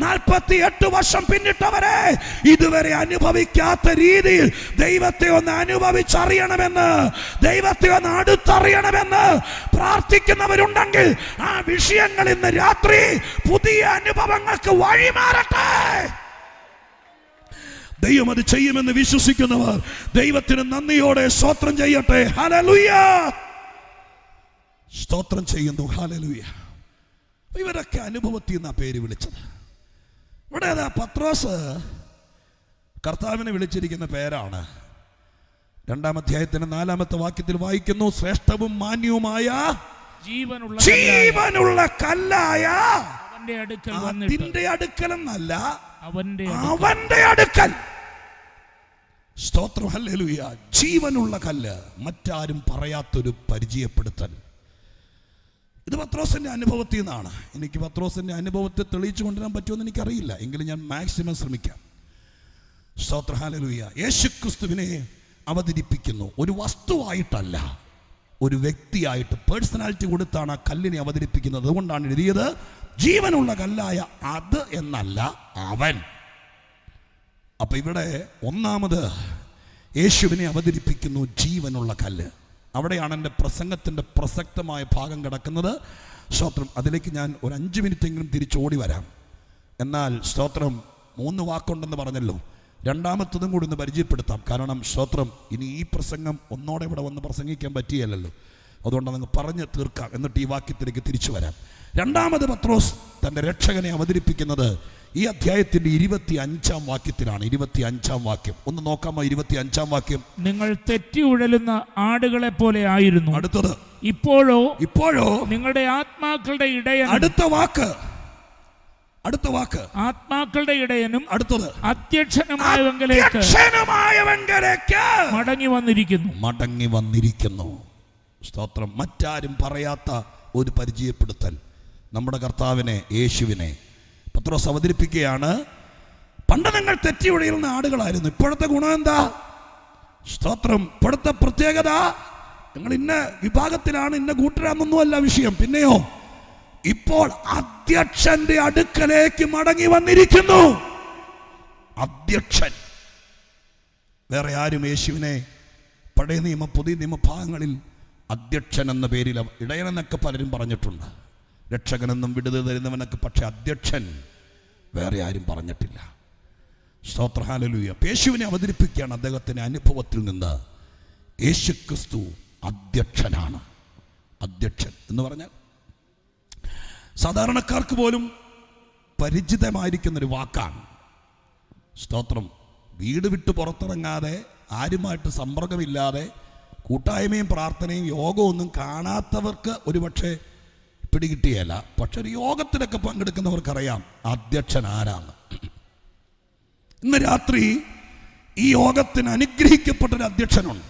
48 വർഷം പിന്നിട്ടവരെ, ഇതുവരെ അനുഭവിക്കാത്ത രീതിയിൽ ദൈവത്തെ ഒന്ന് അനുഭവിച്ചറിയണമെന്ന്, ദൈവത്തെ ഒന്ന് അടുത്തറിയണമെന്ന് പ്രാർത്ഥിക്കുന്നവരുണ്ടെങ്കിൽ ആ വിഷയങ്ങൾ ഇന്ന് രാത്രി പുതിയ അനുഭവങ്ങൾക്ക് വഴിമാറട്ടെ. ദൈവം അത് ചെയ്യുമെന്ന് വിശ്വസിക്കുന്നവർ ദൈവത്തിന് നന്ദിയോടെ സ്തോത്രം ചെയ്യട്ടെ. ഹല്ലേലൂയ. സ്തോത്രം ചെയ്യുന്നു. ഹല്ലേലൂയ. ഇവരൊക്കെ അനുഭവത്തിൽ നിന്നാ പേര് വിളിച്ചത്. ഇവിടെ പത്രോസ് കർത്താവിനെ വിളിച്ചിരിക്കുന്ന പേരാണ്. 2-ാം അധ്യായത്തിന്റെ 4-ാമത്തെ വാക്യത്തിൽ വായിക്കുന്നു, ശ്രേഷ്ഠവും മാന്യവുമായ ജീവനുള്ള കല്ലായ അതിന്റെ അടുക്കലെന്നല്ല, അവന്റെ അടുക്കൽ. സ്തോത്രം. ഹല്ലേലൂയ. ജീവനുള്ള കല്ല്. മറ്റാരും പറയാത്തൊരു പരിചയപ്പെടുത്തൽ. ഇത് പത്രോസിന്റെ അനുഭവത്തിൽ നിന്നാണ്. എനിക്ക് പത്രോസിന്റെ അനുഭവത്തെ തെളിയിച്ചു കൊണ്ടുവരാൻ പറ്റുമെന്ന് എനിക്കറിയില്ല, എങ്കിലും ഞാൻ മാക്സിമം ശ്രമിക്കാം. സ്തോത്രം. ഹല്ലേലൂയ. യേശുക്രിസ്തുവിനെ അവതരിപ്പിക്കുന്നു ഒരു വസ്തുവായിട്ടല്ല, ഒരു വ്യക്തിയായിട്ട്, പേഴ്സണാലിറ്റി കൊടുത്താണ് ആ കല്ലിനെ അവതരിപ്പിക്കുന്നത്. അതുകൊണ്ടാണ് എഴുതിയത് ജീവനുള്ള കല്ലായ അത് എന്നല്ല, അവൻ. അപ്പൊ ഇവിടെ ഒന്നാമത് യേശുവിനെ അവതരിപ്പിക്കുന്നു ജീവനുള്ള കല്ല്. അവിടെയാണ് എൻ്റെ പ്രസംഗത്തിൻ്റെ പ്രസക്തമായ ഭാഗം കിടക്കുന്നത്. സ്തോത്രം. അതിലേക്ക് ഞാൻ ഒരു 5 മിനിറ്റെങ്കിലും തിരിച്ചോടി വരാം. എന്നാൽ സ്തോത്രം 3 വാക്കുണ്ടെന്ന് പറഞ്ഞല്ലോ, 2-ാമത്തതും കൂടി ഒന്ന് പരിചയപ്പെടുത്താം. കാരണം സ്തോത്രം ഇനി ഈ പ്രസംഗം ഒന്നോടെ ഇവിടെ വന്ന് പ്രസംഗിക്കാൻ പറ്റിയല്ലോ, അതുകൊണ്ട് അങ്ങ് പറഞ്ഞ് തീർക്കാം, എന്നിട്ട് ഈ വാക്യത്തിലേക്ക് തിരിച്ചു വരാം. 2-ാമത് പത്രോസ് തൻ്റെ രക്ഷകനെ അവതരിപ്പിക്കുന്നത് ഈ അധ്യായത്തിന്റെ 25-ാം വാക്യത്തിലാണ്. 25-ാം വാക്യം ഒന്ന് നോക്കാമോ? 25-ാം വാക്യം, നിങ്ങൾ
തെറ്റി ഉഴലുന്ന ആടുകളെ പോലെ ആയിരുന്നു.
അടുത്തത്,
ഇപ്പോഴോ
നിങ്ങളുടെ
ആത്മാക്കളുടെ ഇടയൻ.
അടുത്ത വാക്ക്
ആത്മാക്കളുടെ ഇടയനും
അടുത്തത്
അധ്യക്ഷനുമായവങ്കലേക്ക്
മടങ്ങി വന്നിരിക്കുന്നു. സ്തോത്രം. മറ്റാരും പറയാത്ത ഒരു പരിചയപ്പെടുത്തൽ നമ്മുടെ കർത്താവിനെ, യേശുവിനെ പത്രോസ് അവതരിപ്പിക്കുകയാണ്. പണ്ട് നിങ്ങൾ തെറ്റി ഉഴലുന്ന ആടുകളായിരുന്നു. ഇപ്പോഴത്തെ ഗുണം എന്താ? സ്തോത്രം. ഇപ്പോഴത്തെ പ്രത്യേകത, നിങ്ങൾ ഇന്ന വിഭാഗത്തിലാണ്, ഇന്ന കൂട്ടരാന്നൊന്നുമല്ല വിഷയം. പിന്നെയോ, ഇപ്പോൾ അധ്യക്ഷന്റെ അടുക്കലേക്ക് മടങ്ങി വന്നിരിക്കുന്നു. അധ്യക്ഷൻ. വേറെ ആരും യേശുവിനെ പഴയ നിയമ പുതിയ നിയമഭാഗങ്ങളിൽ അധ്യക്ഷൻ എന്ന പേരിൽ, ഇടയനെന്നൊക്കെ പലരും പറഞ്ഞിട്ടുണ്ട്, രക്ഷകനെന്നും വിടുതൽ തരുന്നവനൊക്കെ. പക്ഷെ അധ്യക്ഷൻ വേറെ ആരും പറഞ്ഞിട്ടില്ല. സ്തോത്ര. ഹല്ലേലൂയ. യേശുവിനെ അവതരിപ്പിക്കുകയാണ് അദ്ദേഹത്തിന്റെ അനുഭവത്തിൽ നിന്ന്. യേശുക്രിസ്തു അധ്യക്ഷനാണ്. അധ്യക്ഷൻ എന്ന് പറഞ്ഞാൽ സാധാരണക്കാർക്ക് പോലും പരിചിതമായിരിക്കുന്നൊരു വാക്കാണ്. സ്തോത്രം. വീട് വിട്ട് പുറത്തിറങ്ങാതെ, ആരുമായിട്ട് സമ്പർക്കമില്ലാതെ, കൂട്ടായ്മയും പ്രാർത്ഥനയും യോഗവും ഒന്നും കാണാത്തവർക്ക് ഒരുപക്ഷെ പിടികിട്ടിയല്ല. പക്ഷെ ഒരു യോഗത്തിലൊക്കെ പങ്കെടുക്കുന്നവർക്കറിയാം അധ്യക്ഷൻ ആരാണ്. ഇന്ന് രാത്രി ഈ യോഗത്തിന് അനുഗ്രഹിക്കപ്പെട്ടൊരു അധ്യക്ഷനുണ്ട്.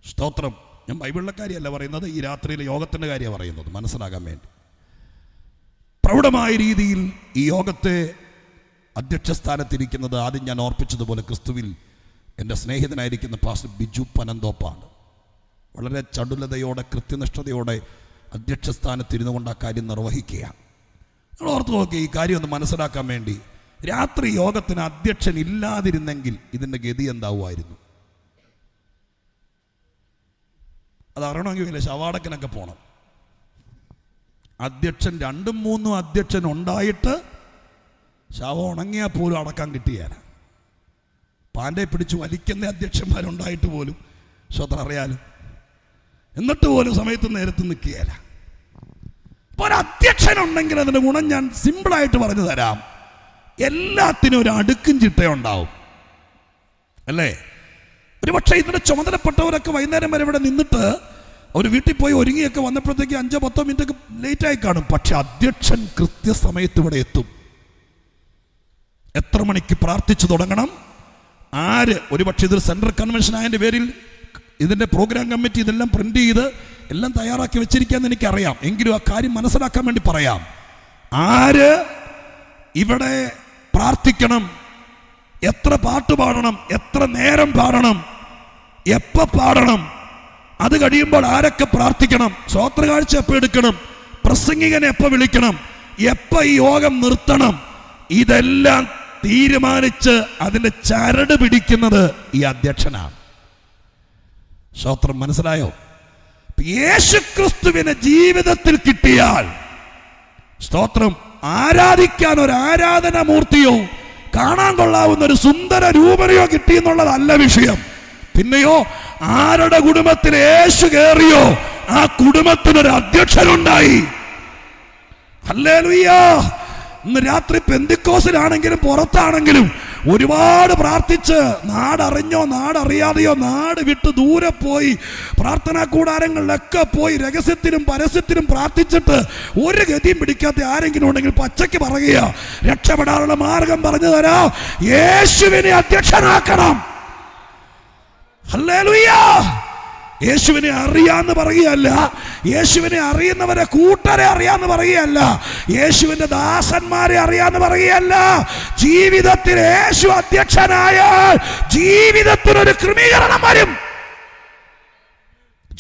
സ്തോത്രം. ഞാൻ ബൈബിളിലെ കാര്യമല്ല പറയുന്നത്, ഈ രാത്രിയിലെ യോഗത്തിൻ്റെ കാര്യമാണ് പറയുന്നത്, മനസ്സിലാകാൻ വേണ്ടി. പ്രൗഢമായ രീതിയിൽ ഈ യോഗത്തെ അധ്യക്ഷ സ്ഥാനത്തിരിക്കുന്നത് ആദ്യം ഞാൻ ഓർപ്പിച്ചതുപോലെ ക്രിസ്തുവിൽ എൻ്റെ സ്നേഹിതനായിരിക്കുന്ന പാസ്റ്റർ ബിജു പനന്തോപ്പാണ്. വളരെ ചടുലതയോടെ, കൃത്യനിഷ്ഠതയോടെ അധ്യക്ഷ സ്ഥാനത്തിരുന്നു കൊണ്ട് ആ കാര്യം നിർവഹിക്കുക. നിങ്ങൾ ഓർത്ത് നോക്കി, ഈ കാര്യം ഒന്ന് മനസ്സിലാക്കാൻ വേണ്ടി. രാത്രി യോഗത്തിന് അധ്യക്ഷൻ ഇല്ലാതിരുന്നെങ്കിൽ ഇതിൻ്റെ ഗതി എന്താവുമായിരുന്നു? അത് അറിയണമെങ്കിൽ വലിയ ശവാടക്കനൊക്കെ പോകണം. അധ്യക്ഷൻ 2-3 അധ്യക്ഷൻ ഉണ്ടായിട്ട് ശവം ഉണങ്ങിയാൽ പോലും അടക്കാൻ കിട്ടിയാൽ, പാൻ്റെ പിടിച്ച് വലിക്കുന്ന അധ്യക്ഷന്മാരുണ്ടായിട്ട് പോലും സ്വതന്ത്രം അറിയാലും, എന്നിട്ട് പോലും സമയത്ത് നേരത്ത് നിൽക്കുകയല്ല. അപ്പോൾ ഒരു അധ്യക്ഷനുണ്ടെങ്കിൽ അതിൻ്റെ ഗുണം ഞാൻ സിമ്പിളായിട്ട് പറഞ്ഞു തരാം. എല്ലാത്തിനും ഒരു അടുക്കും ചിട്ടയുണ്ടാവും, അല്ലേ? ഒരുപക്ഷെ ഇതിൻ്റെ ചുമതലപ്പെട്ടവരൊക്കെ വൈകുന്നേരം വരെ ഇവിടെ നിന്നിട്ട് അവർ വീട്ടിൽ പോയി ഒരുങ്ങിയൊക്കെ വന്നപ്പോഴത്തേക്ക് 5-10 മിനിറ്റ് ലേറ്റായി കാണും. പക്ഷെ അധ്യക്ഷൻ കൃത്യസമയത്ത് ഇവിടെ എത്തും. എത്ര മണിക്ക് പ്രാർത്ഥിച്ചു തുടങ്ങണം, ആര്, ഒരുപക്ഷെ ഇതൊരു സെൻട്രൽ കൺവെൻഷൻ ആയതിൻ്റെ പേരിൽ ഇതിൻ്റെ പ്രോഗ്രാം കമ്മിറ്റി ഇതെല്ലാം പ്രിന്റ് ചെയ്ത് എല്ലാം തയ്യാറാക്കി വെച്ചിരിക്കാമെന്ന് എനിക്കറിയാം. എങ്കിലും ആ കാര്യം മനസ്സിലാക്കാൻ വേണ്ടി പറയാം. ആര് ഇവിടെ പ്രാർത്ഥിക്കണം, എത്ര പാട്ട് പാടണം, എത്ര നേരം പാടണം, എപ്പോ പാടണം, അത് കഴിയുമ്പോൾ ആരൊക്കെ പ്രാർത്ഥിക്കണം, സ്വോത്രകാഴ്ച എപ്പോൾ എടുക്കണം, പ്രസംഗികനെ എപ്പോൾ വിളിക്കണം, എപ്പോൾ ഈ യോഗം നിർത്തണം, ഇതെല്ലാം തീരുമാനിച്ച് അതിന്റെ ചരട് പിടിക്കുന്നത് ഈ അധ്യക്ഷനാണ്. സ്വോത്രം മനസ്സിലായോ? യേശുക്രിസ്തുവിനെ ജീവിതത്തിൽ കിട്ടിയാൽ സ്തോത്രം, ആരാധിക്കാൻ ഒരു ആരാധനാമൂർത്തിയോ കാണാൻ കൊള്ളാവുന്ന ഒരു സുന്ദര രൂപനയോ കിട്ടിയെന്നുള്ളതല്ല വിഷയം. പിന്നെയോ ആരുടെ കുടുംബത്തിൽ യേശു കയറിയോ ആ കുടുംബത്തിനൊരു അധ്യക്ഷനുണ്ടായി. ഹല്ലേലൂയ. ഇന്ന് രാത്രി പെന്തിക്കോസിലാണെങ്കിലും പുറത്താണെങ്കിലും ഒരുപാട് പ്രാർത്ഥിച്ച്, നാടറിഞ്ഞോ നാടറിയാതെയോ നാട് വിട്ട് ദൂരെ പോയി പ്രാർത്ഥനാ കൂടാരങ്ങളിലൊക്കെ പോയി രഹസ്യത്തിനും പരസ്യത്തിനും പ്രാർത്ഥിച്ചിട്ട് ഒരു ഗതിയും പിടിക്കാത്ത ആരെങ്കിലും ഉണ്ടെങ്കിൽ പച്ചയ്ക്ക് പറയുക, രക്ഷപ്പെടാനുള്ള മാർഗം പറഞ്ഞു തരാം, യേശുവിനെ അധ്യക്ഷനാക്കണം. ഹല്ലേലൂയ. യേശുവിനെ അറിയാന്ന് പറയുകയല്ല, യേശുവിനെ അറിയുന്നവരെ കൂട്ടരെ അറിയാന്ന് പറയുകയല്ല, യേശുവിന്റെ ദാസന്മാരെ അറിയാന്ന് പറയുകയല്ല. ജീവിതത്തിൽ യേശു അധ്യക്ഷനായാൽ ജീവിതത്തിനൊരു ക്രമീകരണം വരും.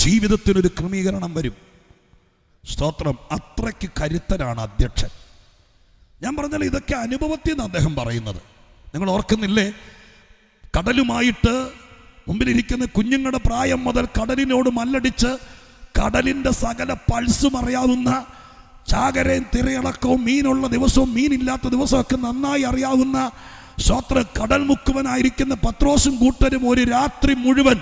ജീവിതത്തിനൊരു ക്രമീകരണം വരും. സ്തോത്രം. അത്രയ്ക്ക് കരുത്തനാണ് അധ്യക്ഷൻ. ഞാൻ പറഞ്ഞാൽ ഇതൊക്കെ അനുഭവത്തിൽ നിന്ന് അദ്ദേഹം പറയുന്നത്. നിങ്ങൾ ഓർക്കുന്നില്ലേ? കടലുമായിട്ട് മുമ്പിലിരിക്കുന്ന കുഞ്ഞുങ്ങളുടെ പ്രായം മുതൽ കടലിനോട് മല്ലടിച്ച് കടലിന്റെ സകല പൾസും അറിയാവുന്ന, ചാകരയും തിരയിളക്കവും മീനുള്ള ദിവസവും മീനില്ലാത്ത ദിവസമൊക്കെ നന്നായി അറിയാവുന്ന, സ്വോത്ര കടൽ മുക്കുവനായിരിക്കുന്ന പത്രോസും കൂട്ടരും ഒരു രാത്രി മുഴുവൻ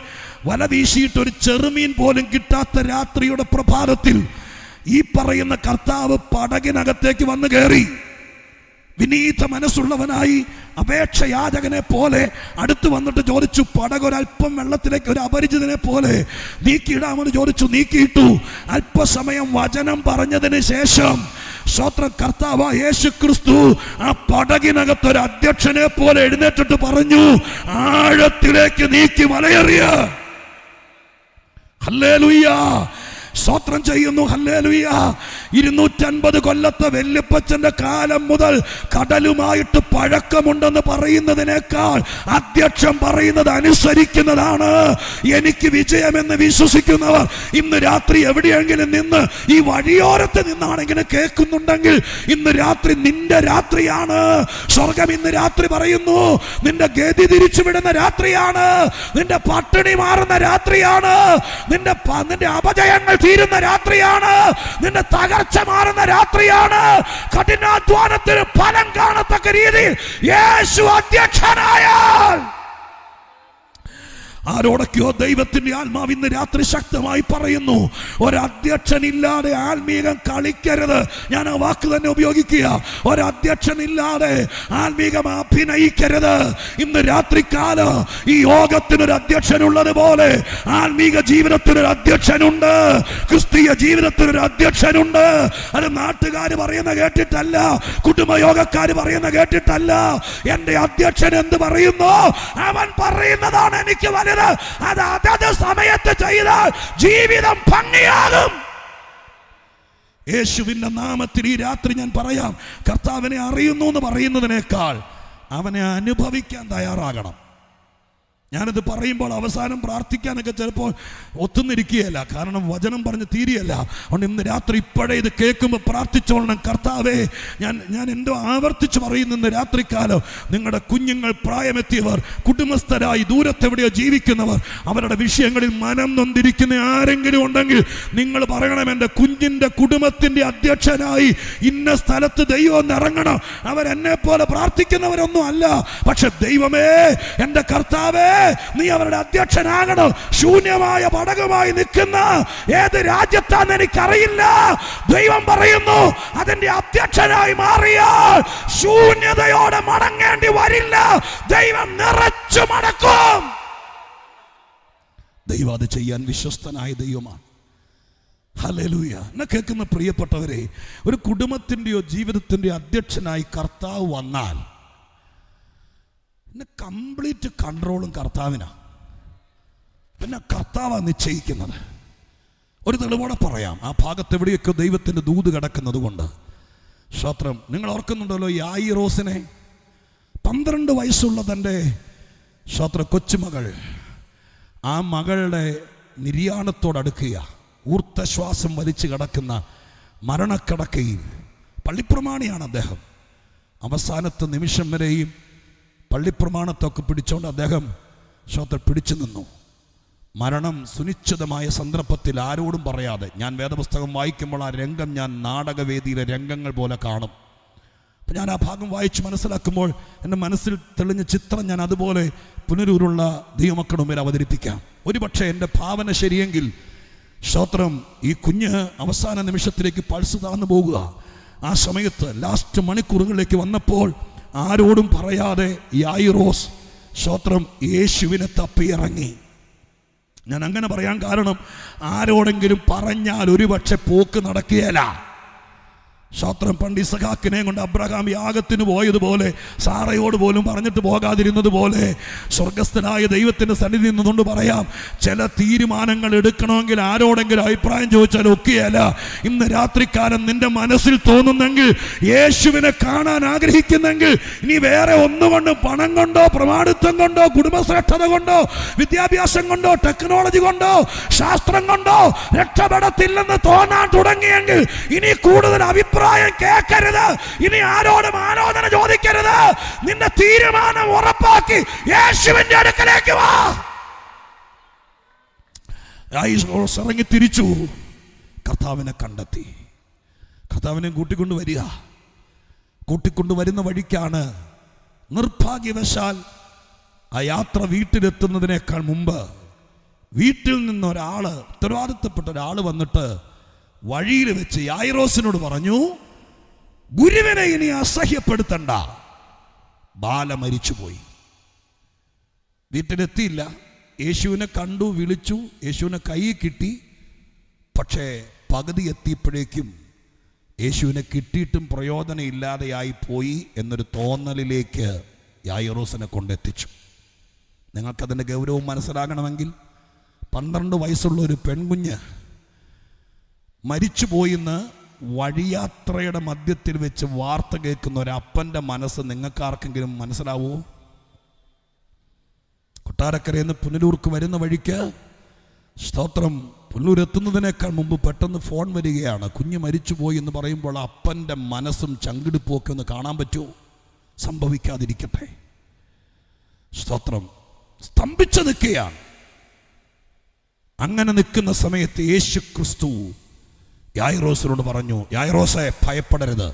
വല വീശിയിട്ട് ഒരു ചെറുമീൻ പോലും കിട്ടാത്ത രാത്രിയുടെ പ്രഭാതത്തിൽ ഈ പറയുന്ന കർത്താവ് പടകിനകത്തേക്ക് വന്നു കയറി. വിനീത മനസ്സുള്ളവനായി അപേക്ഷയാചകനെ പോലെ അടുത്ത് വന്നിട്ട് ചോദിച്ചു, പടകൊരൽപ്പം വെള്ളത്തിലേക്ക് ഒരു അപരിചിതനെ പോലെ നീക്കിയിടാമെന്ന് ചോദിച്ചു. നീക്കിയിട്ടു. അല്പസമയം വചനം പറഞ്ഞതിന് ശേഷം സ്വോത്രം കർത്താവ് യേശുക്രിസ്തു ആ പടകിനകത്തൊരു അധ്യക്ഷനെ പോലെ എഴുന്നേറ്റിട്ട് പറഞ്ഞു, ആഴത്തിലേക്ക് നീക്കി വലയെറിയ. ഹല്ലേലൂയ. സ്തോത്രം ചെയ്യുന്നു. ഹല്ലേലൂയ. 250 കൊല്ലത്തെ വല്യപ്പച്ചന്റെ കാലം മുതൽ കടലുമായിട്ട് പഴക്കമുണ്ടെന്ന് പറയുന്നതിനേക്കാൾ അധ്യക്ഷൻ പറയുന്നത് അനുസരിക്കുന്നതാണ് എനിക്ക് വിജയമെന്ന് വിശ്വസിക്കുന്നവർ ഇന്ന് രാത്രി എവിടെയെങ്കിലും നിന്ന് ഈ വഴിയോരത്ത് നിന്നാണെങ്കിൽ കേൾക്കുന്നുണ്ടെങ്കിൽ ഇന്ന് രാത്രി നിന്റെ രാത്രിയാണ്. സ്വർഗം ഇന്ന് രാത്രി പറയുന്നു, നിന്റെ ഗതി തിരിച്ചുവിടുന്ന രാത്രിയാണ്, നിന്റെ പട്ടിണി മാറുന്ന രാത്രിയാണ്, നിന്റെ അപജയങ്ങൾ തീരുന്ന രാത്രിയാണ്, നിന്റെ തകർച്ച മാറുന്ന രാത്രിയാണ്. കഠിനാധ്വാനത്തിന് ഫലം കാണത്തക്ക രീതിയിൽ യേശു അധ്യക്ഷനായാൽ ആരോടൊക്കെയോ ദൈവത്തിന്റെ ആത്മാവ് ഇന്ന് രാത്രി ശക്തമായി പറയുന്നു, ഒരധ്യക്ഷനില്ലാതെ ആത്മീകം കളിക്കരുത്. ഞാൻ ആ വാക്ക് തന്നെ ഉപയോഗിക്കുക. ഒരധ്യക്ഷനില്ലാതെ ആത്മീകം അഭിനയിക്കരുത്. ഇന്ന് രാത്രികാലം ഈ യോഗത്തിനൊരു അധ്യക്ഷനുള്ളത് പോലെ ആത്മീക ജീവിതത്തിനൊരു അധ്യക്ഷനുണ്ട്, ക്രിസ്തീയ ജീവിതത്തിനൊരു അധ്യക്ഷനുണ്ട്. അത് നാട്ടുകാർ പറയുന്ന കേട്ടിട്ടല്ല, കുടുംബയോഗക്കാർ പറയുന്ന കേട്ടിട്ടല്ല. എന്റെ അധ്യക്ഷൻ എന്ത് പറയുന്നു അവൻ പറയുന്നതാണ് എനിക്ക് വലുത്. അത് അതത് സമയത്ത് ചെയ്താൽ ജീവിതം ഭംഗിയാകും. യേശുവിന്റെ നാമത്തിൽ ഈ രാത്രി ഞാൻ പറയാം, കർത്താവിനെ അറിയുന്നു എന്ന് പറയുന്നതിനേക്കാൾ അവനെ അനുഭവിക്കാൻ തയ്യാറാകണം. ഞാനിത് പറയുമ്പോൾ അവസാനം പ്രാർത്ഥിക്കാനൊക്കെ ചിലപ്പോൾ ഒത്തുന്നിരിക്കുകയല്ല, കാരണം വചനം പറഞ്ഞ് തീരെയല്ല. അതുകൊണ്ട് ഇന്ന് രാത്രി ഇപ്പോഴേ ഇത് കേൾക്കുമ്പോൾ പ്രാർത്ഥിച്ചോളണം, കർത്താവേ ഞാൻ എന്തോ ആവർത്തിച്ച് പറയുന്നു, ഇന്ന് രാത്രിക്കാലം നിങ്ങളുടെ കുഞ്ഞുങ്ങൾ, പ്രായമെത്തിയവർ, കുടുംബസ്ഥരായി ദൂരത്തെവിടെയോ ജീവിക്കുന്നവർ, അവരുടെ വിഷയങ്ങളിൽ മനം നൊന്തിരിക്കുന്ന ആരെങ്കിലും ഉണ്ടെങ്കിൽ നിങ്ങൾ പറയണം, എൻ്റെ കുഞ്ഞിൻ്റെ കുടുംബത്തിൻ്റെ അധ്യക്ഷനായി ഇന്ന സ്ഥലത്ത് ദൈവം ഇറങ്ങണം. അവരെന്നെ പോലെ പ്രാർത്ഥിക്കുന്നവരൊന്നും അല്ല, പക്ഷെ ദൈവമേ, എൻ്റെ കർത്താവേ, നീ അവരുടെ അധ്യക്ഷനാകണം. ശൂന്യമായ പടകുമായി നിൽക്കുന്ന ഏത് രാജ്യത്താന്ന് എനിക്കറിയില്ല, ദൈവം പറയുന്നു അതിന്റെ അധ്യക്ഷനായി മാറിയാൽ ശൂന്യതയോടെ മടങ്ങേണ്ടി വരില്ല, ദൈവം നിറച്ചു മടക്കും. ദൈവം അത് ചെയ്യാൻ വിശ്വസ്തനായ ദൈവമാണ്. ഹല്ലേലൂയ. എന്നെ കേൾക്കുന്ന പ്രിയപ്പെട്ടവരെ, ഒരു കുടുംബത്തിൻ്റെയോ ജീവിതത്തിൻ്റെയോ അധ്യക്ഷനായി കർത്താവ് വന്നാൽ പിന്നെ കംപ്ലീറ്റ് കൺട്രോളും കർത്താവിനാണ്. പിന്നെ കർത്താവാണ് നിശ്ചയിക്കുന്നത്. ഒരു തെളിവോടെ പറയാം, ആ ഭാഗത്ത് എവിടെയൊക്കെ ദൈവത്തിൻ്റെ ദൂത് കിടക്കുന്നത് കൊണ്ട്. സ്തോത്രം. നിങ്ങൾ ഓർക്കുന്നുണ്ടല്ലോ യായിറോസിനെ, 12 വയസ്സുള്ള തൻ്റെ കൊച്ചുമകൾ ആ മകളുടെ നിര്യാണത്തോടടുക്കുക, ഊർത്തശ്വാസം വലിച്ചു കിടക്കുന്ന മരണക്കിടക്കയിൽ. പള്ളിപ്രമാണിയാണ് അദ്ദേഹം. അവസാനത്തെ നിമിഷം വരെയും പള്ളിപ്രമാണത്തൊക്കെ പിടിച്ചുകൊണ്ട് അദ്ദേഹം പിടിച്ചു നിന്നു. മരണം സുനിശ്ചിതമായ സന്ദർഭത്തിൽ ആരോടും പറയാതെ, ഞാൻ വേദപുസ്തകം വായിക്കുമ്പോൾ ആ രംഗം ഞാൻ നാടകവേദിയിലെ രംഗങ്ങൾ പോലെ കാണും. അപ്പം ഞാൻ ആ ഭാഗം വായിച്ച് മനസ്സിലാക്കുമ്പോൾ എൻ്റെ മനസ്സിൽ തെളിഞ്ഞ ചിത്രം ഞാൻ അതുപോലെ പുനരൂരുള്ള ദൈവമക്കളുടെ മുമ്പിൽ അവതരിപ്പിക്കാം. ഒരുപക്ഷെ എൻ്റെ ഭാവന ശരിയെങ്കിൽ സ്തോത്രം, ഈ കുഞ്ഞ് അവസാന നിമിഷത്തിലേക്ക് പൾസ് താഴ്ന്നു പോകുക. ആ സമയത്ത് ലാസ്റ്റ് മണിക്കൂറുകളിലേക്ക് വന്നപ്പോൾ ആരോടും പറയാതെ യായിറോസ് സ്തോത്രം യേശുവിനെ തപ്പിയിറങ്ങി. ഞാൻ അങ്ങനെ പറയാൻ കാരണം, ആരോടെങ്കിലും പറഞ്ഞാൽ ഒരുപക്ഷെ പോക്ക് നടക്കുകയില്ല. സ്തോത്രം, പണ്ട് ഇസഹാക്കിനെ കൊണ്ട് അബ്രഹാം യാഗത്തിന് പോയതുപോലെ, സാറയോട് പോലും പറഞ്ഞിട്ട് പോകാതിരുന്നത് പോലെ, സ്വർഗസ്ഥനായ ദൈവത്തിൻ്റെ സന്നിധി നിന്നുകൊണ്ട് പറയാം, ചില തീരുമാനങ്ങൾ എടുക്കണമെങ്കിൽ ആരോടെങ്കിലും അഭിപ്രായം ചോദിച്ചാൽ ഒക്കെയല്ല. ഇന്ന് രാത്രിക്കാലം നിന്റെ മനസ്സിൽ തോന്നുന്നെങ്കിൽ, യേശുവിനെ കാണാൻ ആഗ്രഹിക്കുന്നെങ്കിൽ, ഇനി വേറെ ഒന്നുകൊണ്ടും, പണം കൊണ്ടോ പ്രമാണിത്വം കൊണ്ടോ കുടുംബശ്രേഷ്ഠത കൊണ്ടോ വിദ്യാഭ്യാസം കൊണ്ടോ ടെക്നോളജി കൊണ്ടോ ശാസ്ത്രം കൊണ്ടോ രക്ഷപ്പെടത്തില്ലെന്ന് തോന്നാൻ തുടങ്ങിയെങ്കിൽ, ഇനി കൂടുതൽ അഭിപ്രായം കേൾക്കരുത്, ഇനി ആരോടും ആലോചന ചോദിക്കരുത്. നിന്റെ തീരുമാനം ഉറപ്പാക്കി യേശുവിന്റെ അടുക്കലേക്ക് വാ. ഇറങ്ങി തിരിച്ചു. കർത്താവിനെ കണ്ടെത്തി. കർത്താവിനെ കൂട്ടിക്കൊണ്ടുവരുന്ന വഴിക്കാണ് നിർഭാഗ്യവശാൽ ആ യാത്ര വീട്ടിലെത്തുന്നതിനേക്കാൾ മുമ്പ് വീട്ടിൽ നിന്നൊരാള്, ഉത്തരവാദിത്തപ്പെട്ട ഒരാൾ വന്നിട്ട് വഴിയിൽ വെച്ച് യായിറോസിനോട് പറഞ്ഞു, ഗുരുവിനെ ഇനി അസഹ്യപ്പെടുത്തണ്ട. ബാല മരിച്ചുപോയി. വീട്ടിലെത്തിയില്ല. യേശുവിനെ കണ്ടു, വിളിച്ചു, യേശുവിനെ കൈ കിട്ടി. പക്ഷേ പകുതി എത്തിയപ്പോഴേക്കും യേശുവിനെ കിട്ടിയിട്ടും പ്രയോജനം ഇല്ലാതെയായി പോയി എന്നൊരു തോന്നലിലേക്ക് യായിറോസിനെ കൊണ്ടെത്തിച്ചു. നിങ്ങൾക്കതിൻ്റെ ഗൗരവം മനസ്സിലാകണമെങ്കിൽ, 12 വയസ്സുള്ള ഒരു പെൺകുഞ്ഞ് മരിച്ചുപോയിന്ന് വഴിയാത്രയുടെ മധ്യത്തിൽ വെച്ച് വാർത്ത കേൾക്കുന്ന ഒരപ്പൻ്റെ മനസ്സ് നിങ്ങൾക്കാർക്കെങ്കിലും മനസ്സിലാവുമോ? കൊട്ടാരക്കരയിൽ നിന്ന് പുനലൂർക്ക് വരുന്ന വഴിക്ക് സ്തോത്രം, പുനലൂർ എത്തുന്നതിനേക്കാൾ മുമ്പ് പെട്ടെന്ന് ഫോൺ വരികയാണ്. കുഞ്ഞ് മരിച്ചുപോയി എന്ന് പറയുമ്പോൾ അപ്പൻ്റെ മനസ്സും ചങ്കിടിപ്പും ഒക്കെ ഒന്ന് കാണാൻ പറ്റുമോ? സംഭവിക്കാതിരിക്കട്ടെ. സ്തോത്രം, സ്തംഭിച്ചു നിൽക്കുകയാണ്. അങ്ങനെ നിൽക്കുന്ന സമയത്ത് യേശു ക്രിസ്തു യായിറോസിനോട് പറഞ്ഞു, യായിറോസെ ഭയപ്പെടരുത്,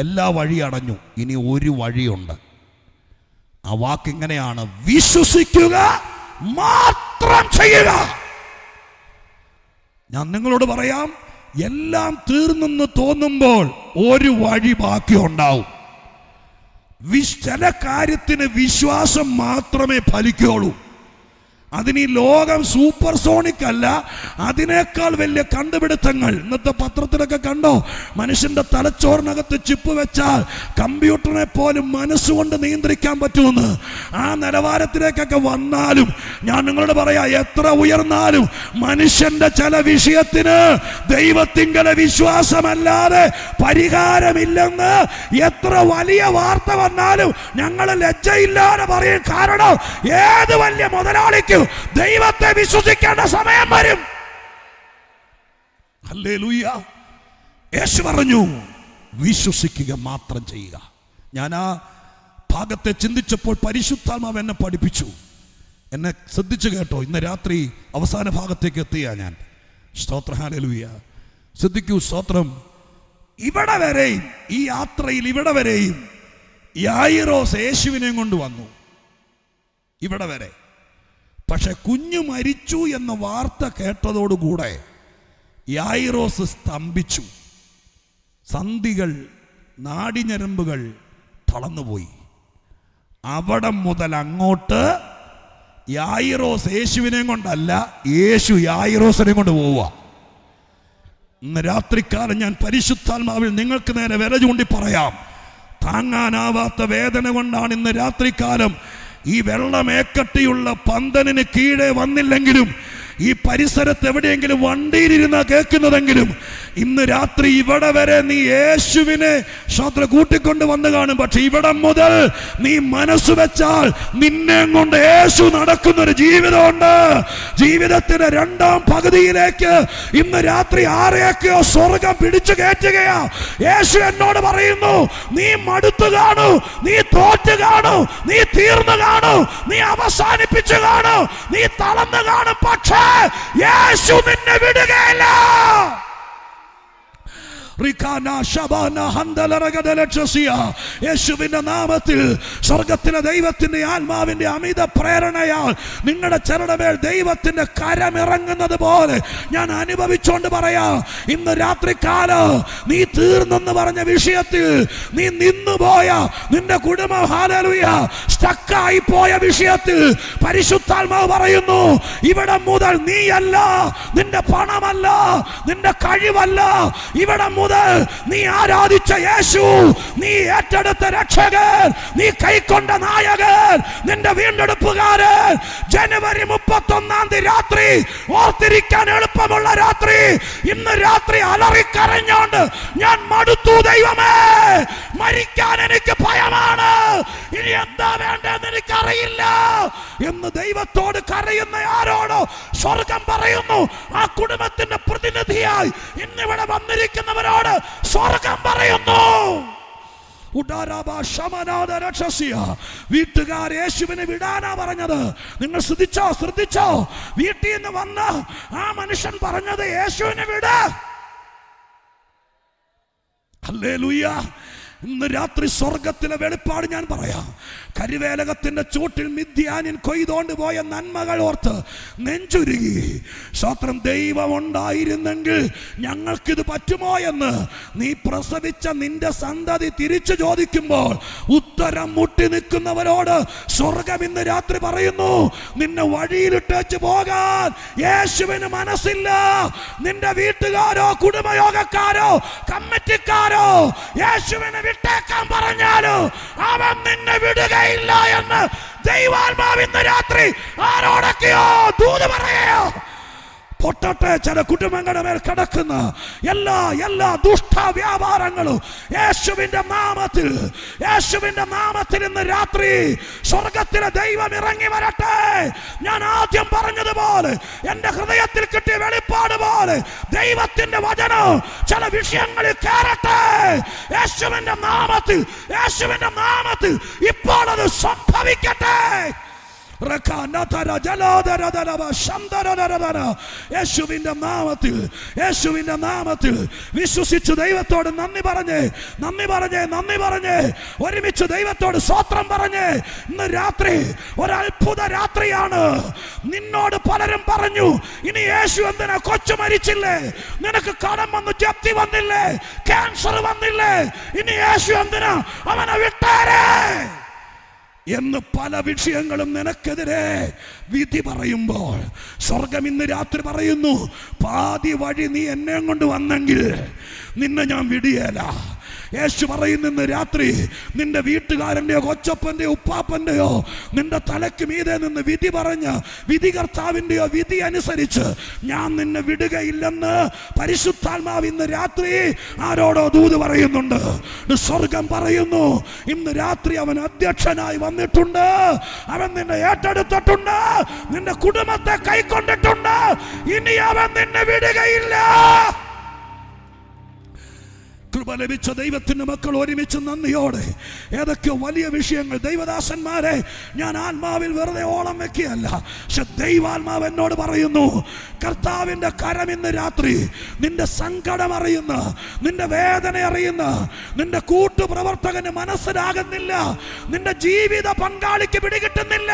എല്ലാ വഴി അടഞ്ഞു, ഇനി ഒരു വഴിയുണ്ട്. ആ വാക്കിങ്ങനെയാണ്, വിശ്വസിക്കുക മാത്രം ചെയ്യുക. ഞാൻ നിങ്ങളോട് പറയാം, എല്ലാം തീർന്നെന്ന് തോന്നുമ്പോൾ ഒരു വഴി ബാക്കി ഉണ്ടാവും. ചില കാര്യത്തിന് വിശ്വാസം മാത്രമേ ഫലിക്കുകയുള്ളൂ. അതിന് ഈ ലോകം സൂപ്പർസോണിക് അല്ല, അതിനേക്കാൾ വലിയ കണ്ടുപിടുത്തങ്ങൾ. ഇന്നത്തെ പത്രത്തിലൊക്കെ കണ്ടോ, മനുഷ്യന്റെ തലച്ചോറിനകത്ത് ചിപ്പ് വെച്ചാൽ കമ്പ്യൂട്ടറിനെ പോലും മനസ്സുകൊണ്ട് നിയന്ത്രിക്കാൻ പറ്റുമെന്ന്. ആ നിലവാരത്തിലേക്കൊക്കെ വന്നാലും ഞാൻ നിങ്ങളോട് പറയാ, എത്ര ഉയർന്നാലും മനുഷ്യന്റെ ചില വിഷയത്തിന് ദൈവത്തിങ്കലെ വിശ്വാസമല്ലാതെ പരിഹാരമില്ലെന്ന് എത്ര വലിയ വാർത്ത വന്നാലും ഞങ്ങൾ ലജ്ജയില്ലാതെ പറയും. കാരണം ഏത് വലിയ മുതലാളിക്ക് ദൈവത്തെ വിശ്വസിക്കേണ്ട സമയം വരും. ഹല്ലേലൂയ. യേശു പറഞ്ഞു, വിശ്വസിക്കുക മാത്രം ചെയ്യുക. ഞാൻ ആ ഭാഗത്തെ ചിന്തിച്ചപ്പോൾ പരിശുദ്ധാത്മാവ് എന്നെ പഠിപ്പിച്ചു. എന്നെ ശ്രദ്ധിച്ചു കേട്ടോ. ഇന്ന് രാത്രി അവസാന ഭാഗത്തേക്ക് എത്തിയ ഞാൻ. സ്തോത്രം, ഹല്ലേലൂയ. ശ്രദ്ധിക്കൂ. സ്തോത്രം. ഇവിടെ വരെയും, ഈ യാത്രയിൽ ഇവിടെ വരെയും യായിറോസ് യേശുവിനെ കൊണ്ട് വന്നു, ഇവിടെ വരെ. പക്ഷെ കുഞ്ഞു മരിച്ചു എന്ന വാർത്ത കേട്ടതോടുകൂടെ യായിറോസ് സ്തംഭിച്ചു. സന്ധികൾ, നാഡിഞരമ്പുകൾ തളർന്നുപോയി. അവിടെ മുതൽ അങ്ങോട്ട് യായിറോസ് യേശുവിനെ കൊണ്ടല്ല, യേശു യായിറോസിനെ കൊണ്ട് പോവുക. ഇന്ന് രാത്രിക്കാലം ഞാൻ പരിശുദ്ധാത്മാവിൽ നിങ്ങൾക്ക് നേരെ വിര ചൂണ്ടി പറയാം, താങ്ങാനാവാത്ത വേദന കൊണ്ടാണ് ഇന്ന് രാത്രിക്കാലം ഈ വെള്ളമേക്കട്ടിയുള്ള പന്തലിന് കീഴെ വന്നില്ലെങ്കിലും, ഈ പരിസരത്ത് എവിടെയെങ്കിലും വണ്ടിയിലിരുന്ന കേൾക്കുന്നതെങ്കിലും, ഇന്ന് രാത്രി ഇവിടെ വരെ നീ യേശുവിനെ കൂട്ടിക്കൊണ്ട് വന്ന് കാണും. പക്ഷെ ഇവിടെ മുതൽ നീ മനസ്സ് വെച്ചാൽ നിന്നെ കൊണ്ട് യേശു നടക്കുന്നൊരു ജീവിതമുണ്ട്. ജീവിതത്തിന്റെ രണ്ടാം പകുതിയിലേക്ക് ഇന്ന് രാത്രി ആരെയൊക്കെയോ സ്വർഗം പിടിച്ചു കയറ്റുകയാ. യേശു എന്നോട് പറയുന്നു, നീ മടുത്തു കാണൂ, നീ തോറ്റു കാണൂ, നീ തീർന്നു കാണൂ, നീ അവസാനിപ്പിച്ചു കാണൂ, നീ തളർന്നു കാണും. പക്ഷേ യേശു നിന്നെ വിടുകയില്ല. യേശുവിന്റെ നാമത്തിൽ സ്വർഗത്തിലെ ദൈവത്തിന്റെ ആത്മാവിന്റെ അമിത പ്രേരണയാൽ നിങ്ങളുടെ ചെറുടമേൽ ദൈവത്തിന്റെ കരമിറങ്ങുന്നത് പോലെ ഞാൻ അനുഭവിച്ചുകൊണ്ട് പറയാ, ഇന്ന് രാത്രികാലം നീ തീർന്നെന്ന് പറഞ്ഞ വിഷയത്തിൽ, നീ നിന്നുപോയ നിന്റെ കുടുംബം ഹല്ലേലൂയ സ്റ്റക്കായി പോയ വിഷയത്തിൽ പരിശുദ്ധാത്മാവ് പറയുന്നു, ഇവിടെ മുതൽ നീയല്ല, നിന്റെ പണമല്ല, നിന്റെ കഴിവല്ല, ഇവിടെ നീ ആരാധിച്ച യേശു, നീ ഏറ്റെടുത്ത രക്ഷകൻ, നീ കൈക്കൊണ്ട നായകൻ, നിന്റെ വീണ്ടെടുപ്പുകാരൻ. ജനുവരി 31 രാത്രി ഓർത്തിരിക്കാൻ എളുപ്പമുള്ള രാത്രി, ഇന്ന് രാത്രി അലറിക്കരഞ്ഞോണ്ട് ഞാൻ മടുത്തു ദൈവമേ, മരിക്കാൻ എനിക്ക് ഭയമാണ്, ഇനി എന്താ വേണ്ടെന്ന് എനിക്കറിയില്ല എന്ന് ദൈവത്തോട് കരയുന്ന ആരോടോ സ്വർഗം പറയുന്നു. ആ കുടുംബത്തിന്റെ പ്രതിനിധിയായി ഇന്നിവിടെ വന്നിരിക്കുന്നവരോട് സ്വർഗം പറയുന്നു. വീട്ടുകാർ യേശുവിനെ വിടാനാ പറഞ്ഞത്. നിങ്ങൾ ശ്രദ്ധിച്ചോ? വീട്ടിൽ നിന്ന് വന്ന ആ മനുഷ്യൻ പറഞ്ഞത് യേശുവിനെ വിട. ഹല്ലേലൂയ. ഇന്ന് രാത്രി സ്വർഗത്തിലെ വെളിപ്പാട് ഞാൻ പറയാം. കരിവേലകത്തിന്റെ ചൂട്ടിൽ മിദ്യാനിൻ കൊയ്തോണ്ട് പോയ നന്മകൾ ഓർത്ത് നെഞ്ചുരുകി. സ്വത്രം ദൈവം ഉണ്ടായിരുന്നെങ്കിൽ ഞങ്ങൾക്കിത് പറ്റുമോ എന്ന് നീ പ്രസവിച്ച നിന്റെ സന്തതി തിരിച്ചു ചോദിക്കുമ്പോൾ ഉത്തരം മുട്ടി നിൽക്കുന്നവരോട് സ്വർഗം ഇന്ന് രാത്രി പറയുന്നു, നിന്നെ വഴിയിലിട്ടേച്ച് പോകാൻ യേശുവിന് മനസ്സില്ല. നിന്റെ വീട്ടുകാരോ കുടുംബയോഗക്കാരോ കമ്മിറ്റിക്കാരോ യേശുവിനെ വിട്ടേക്കാൻ പറഞ്ഞാലോ അവൻ നിന്നെ വിടുകയില്ല എന്ന് ദൈവാത്മാവ് ഇന്ന് രാത്രി ആരോടൊക്കെയോ ദൂത് പറയോ. പൊട്ടട്ടെ ചില കുടുംബങ്ങളുടെ മേൽ കിടക്കുന്ന എല്ലാ ദുഷ്ട വ്യാപാരങ്ങളും യേശുവിന്റെ നാമത്തിൽ ഇന്ന് രാത്രി സ്വർഗത്തിലെ ദൈവം ഇറങ്ങി വരട്ടെ. ഞാൻ ആദ്യം പറഞ്ഞതുപോലെ എന്റെ ഹൃദയത്തിൽ കിട്ടിയ വെളിപ്പാട് പോലെ ദൈവത്തിന്റെ വചനം ചില വിഷയങ്ങളിൽ കയറട്ടെ. യേശുവിന്റെ നാമത്തിൽ ഇപ്പോൾ അത് സംഭവിക്കട്ടെ. യേശുവിന്റെ നാമത്തിൽ വിശ്വസിച്ചു ദൈവത്തോട് നന്ദി പറഞ്ഞേ, ഒരുമിച്ച് ദൈവത്തോട് സ്തോത്രം പറഞ്ഞേ. ഇന്ന് രാത്രി ഒരത്ഭുത രാത്രിയാണ്. നിന്നോട് പലരും പറഞ്ഞു, ഇനി യേശു എന്തിനാ കൊച്ചു മരിച്ചില്ലേ, നിനക്ക് കടം വന്നു, ജപ്തി വന്നില്ലേ, ക്യാൻസർ വന്നില്ലേ, ഇനി യേശു എന്തിനാ അവനെ വിട്ടേരെ എന്ന് പല വിഷയങ്ങളും നിനക്കെതിരെ വിധി പറയുമ്പോൾ സ്വർഗം ഇന്ന് രാത്രി പറയുന്നു, പാതി വഴി നീ എന്നെ കൊണ്ട് വന്നെങ്കിൽ നിന്നെ ഞാൻ വിടിയേല. യേശു പറയുന്ന രാത്രി നിന്റെ വീട്ടുകാരൻ്റെയോ കൊച്ചപ്പൻ്റെയോ ഉപ്പാപ്പൻ്റെയോ നിന്റെ തലയ്ക്ക് മീതെ നിന്ന് വിധി പറഞ്ഞ വിധികർത്താവിൻ്റെയോ വിധി അനുസരിച്ച് ഞാൻ നിന്നെ വിടുകയില്ലെന്ന് പരിശുദ്ധാത്മാവ് ഇന്ന് രാത്രി ആരോടോ ദൂത് പറയുന്നുണ്ട്. സ്വർഗം പറയുന്നു, ഇന്ന് രാത്രി അവൻ അധ്യക്ഷനായി വന്നിട്ടുണ്ട്, അവൻ നിന്നെ ഏറ്റെടുത്തിട്ടുണ്ട്, നിന്റെ കുടുംബത്തെ കൈക്കൊണ്ടിട്ടുണ്ട്, ഇനി അവൻ നിന്നെ വിടുകയില്ല. കൃപ ലഭിച്ച ദൈവത്തിന്റെ മക്കൾ ഒരുമിച്ച് നന്ദിയോടെ ഏതൊക്കെ വലിയ വിഷയങ്ങൾ ദൈവദാസന്മാരെ ഞാൻ ആത്മാവിൽ വെറുതെ ഓളം വെക്കുകയല്ല, പക്ഷെ ദൈവാത്മാവ് എന്നോട് പറയുന്നു, കർത്താവിന്റെ കരം ഇന്ന് രാത്രി നിന്റെ സങ്കടം അറിയുന്ന, നിന്റെ വേദന അറിയുന്ന, നിന്റെ കൂട്ടുപ്രവർത്തകന് മനസ്സിലാകുന്നില്ല, നിന്റെ ജീവിത പങ്കാളിക്ക് പിടികിട്ടുന്നില്ല,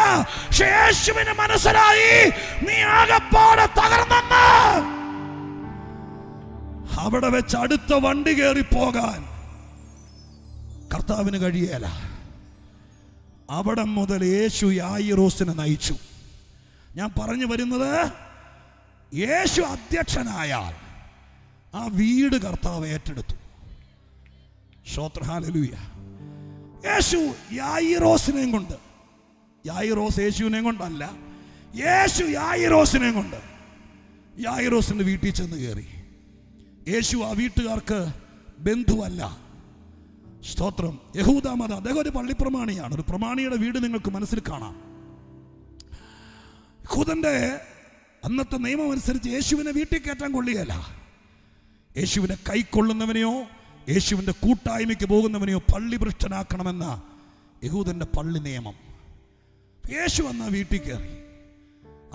പക്ഷെ യേശുവിന് മനസ്സിലായി നീ ആകപ്പാടെ തകർന്നെന്ന്. അവിടെ വെച്ച് അടുത്ത വണ്ടി കയറി പോകാൻ കർത്താവിന് കഴിയേല. അവിടെ മുതൽ യേശു യായിറോസിനെ നയിച്ചു. ഞാൻ പറഞ്ഞു വരുന്നത്, യേശു അധ്യക്ഷനായാൽ ആ വീട് കർത്താവ് ഏറ്റെടുത്തു. സ്തോത്രം, ഹല്ലേലൂയ. യേശു യായിറോസിനെയും കൊണ്ട്, യായിറോസ് യേശുവിനെയും കൊണ്ടല്ല, യേശു യായിറോസിനെയും കൊണ്ട് യായിറോസിന്റെ വീട്ടിൽ ചെന്ന് കയറി. യേശു ആ വീട്ടുകാർക്ക് ബന്ധുവല്ല. സ്തോത്രം. യഹൂദ മതം, അദ്ദേഹം ഒരു പള്ളിപ്രമാണിയാണ്. ഒരു പ്രമാണിയുടെ വീട് നിങ്ങൾക്ക് മനസ്സിൽ കാണാം. യഹൂദന്റെ അന്നത്തെ നിയമം അനുസരിച്ച് യേശുവിനെ വീട്ടിൽ കയറ്റാൻ കൊള്ളുകയല്ല. യേശുവിനെ കൈക്കൊള്ളുന്നവനെയോ യേശുവിൻ്റെ കൂട്ടായ്മയ്ക്ക് പോകുന്നവനെയോ പള്ളി ഭ്രഷ്ടനാക്കണമെന്ന യഹൂദന്റെ പള്ളി നിയമം. യേശു വന്ന വീട്ടിൽ കയറി.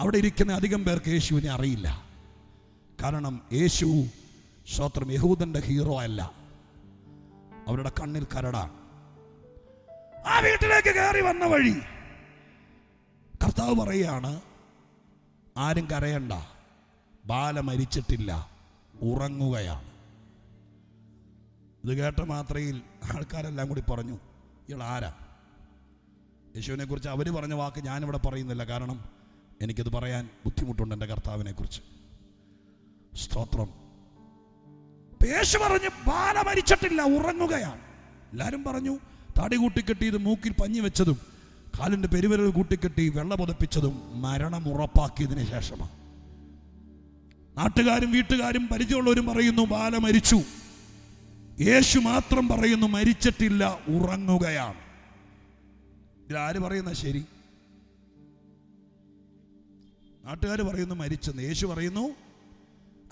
അവിടെ ഇരിക്കുന്ന അധികം പേർക്ക് യേശുവിനെ അറിയില്ല. കാരണം യേശു സ്തോത്രം യഹൂദന്റെ ഹീറോ അല്ല. അവരുടെ കണ്ണിൽ കരടാണ്. ആ വീട്ടിലേക്ക് കയറി വന്ന വഴി കർത്താവ് പറയുകയാണ്, ആരും കരയണ്ട, ബാല മരിച്ചിട്ടില്ല, ഉറങ്ങുകയാണ്. ഇത് കേട്ട മാത്രയിൽ ആൾക്കാരെല്ലാം കൂടി പറഞ്ഞു, ഇയാൾ ആരാ? യേശുവിനെ കുറിച്ച് അവർ പറഞ്ഞ വാക്ക് ഞാനിവിടെ പറയുന്നില്ല, കാരണം എനിക്കത് പറയാൻ ബുദ്ധിമുട്ടുണ്ട് എൻ്റെ കർത്താവിനെ കുറിച്ച്. സ്തോത്രം. യേശു പറഞ്ഞു, ബാല മരിച്ചിട്ടില്ല, ഉറങ്ങുകയാണ്. എല്ലാവരും പറഞ്ഞു, താടി കൂട്ടിക്കെട്ടിയത്, മൂക്കിൽ പഞ്ഞി വെച്ചതും കാലിൻ്റെ പെരുവിരൽ കൂട്ടിക്കെട്ടി വെള്ള പുതപ്പിച്ചതും മരണം ഉറപ്പാക്കിയതിന് ശേഷമാണ്. നാട്ടുകാരും വീട്ടുകാരും പരിചയമുള്ളവരും പറയുന്നു ബാല മരിച്ചു. യേശു മാത്രം പറയുന്നു മരിച്ചിട്ടില്ല, ഉറങ്ങുകയാണ്. ഇതിലാര് പറയുന്ന ശരി? നാട്ടുകാർ പറയുന്നു മരിച്ചെന്ന്, യേശു പറയുന്നു.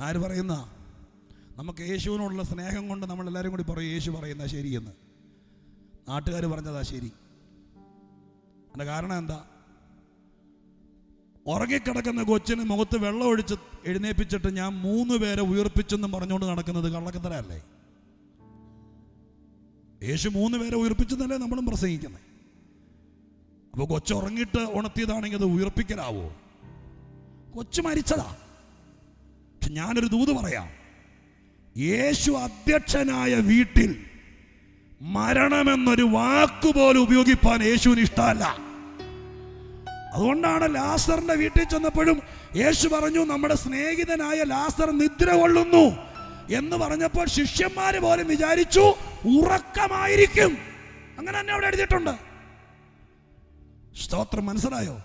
ആര് പറയുന്ന? നമുക്ക് യേശുവിനോടുള്ള സ്നേഹം കൊണ്ട് നമ്മളെല്ലാവരും കൂടി പറയും യേശു പറയുന്ന ശരിയെന്ന്. നാട്ടുകാർ പറഞ്ഞതാ ശരി. അതിൻ്റെ കാരണം എന്താ? ഉറങ്ങിക്കിടക്കുന്ന കൊച്ചിന് മുഖത്ത് വെള്ളം ഒഴിച്ച് എഴുന്നേപ്പിച്ചിട്ട് ഞാൻ 3 പേരെ ഉയർപ്പിച്ചെന്നും പറഞ്ഞുകൊണ്ട് നടക്കുന്നത് കള്ളക്കത്തരല്ലേ? യേശു 3 പേരെ ഉയർപ്പിച്ചെന്നല്ലേ നമ്മളും പ്രസംഗിക്കുന്നത്. അപ്പോൾ കൊച്ചു ഉറങ്ങിയിട്ട് ഉണർത്തിയതാണെങ്കിൽ അത് ഉയർപ്പിക്കലാവോ? കൊച്ചു മരിച്ചതാ. പക്ഷെ ഞാനൊരു ദൂത് പറയാം. യേശു അധ്യക്ഷനായ വീട്ടിൽ മരണമെന്നൊരു വാക്കുപോലും ഉപയോഗിപ്പാൻ യേശുവിന് ഇഷ്ടമല്ല. അതുകൊണ്ടാണ് ലാസറിന്റെ വീട്ടിൽ ചെന്നപ്പോഴും യേശു പറഞ്ഞു, നമ്മുടെ സ്നേഹിതനായ ലാസർ നിദ്ര കൊള്ളുന്നു എന്ന് പറഞ്ഞപ്പോൾ ശിഷ്യന്മാര് പോലും വിചാരിച്ചു ഉറക്കമായിരിക്കും. അങ്ങനെ തന്നെ അവിടെ എഴുതിയിട്ടുണ്ട്. സ്തോത്രം. മനസ്സിലായോ?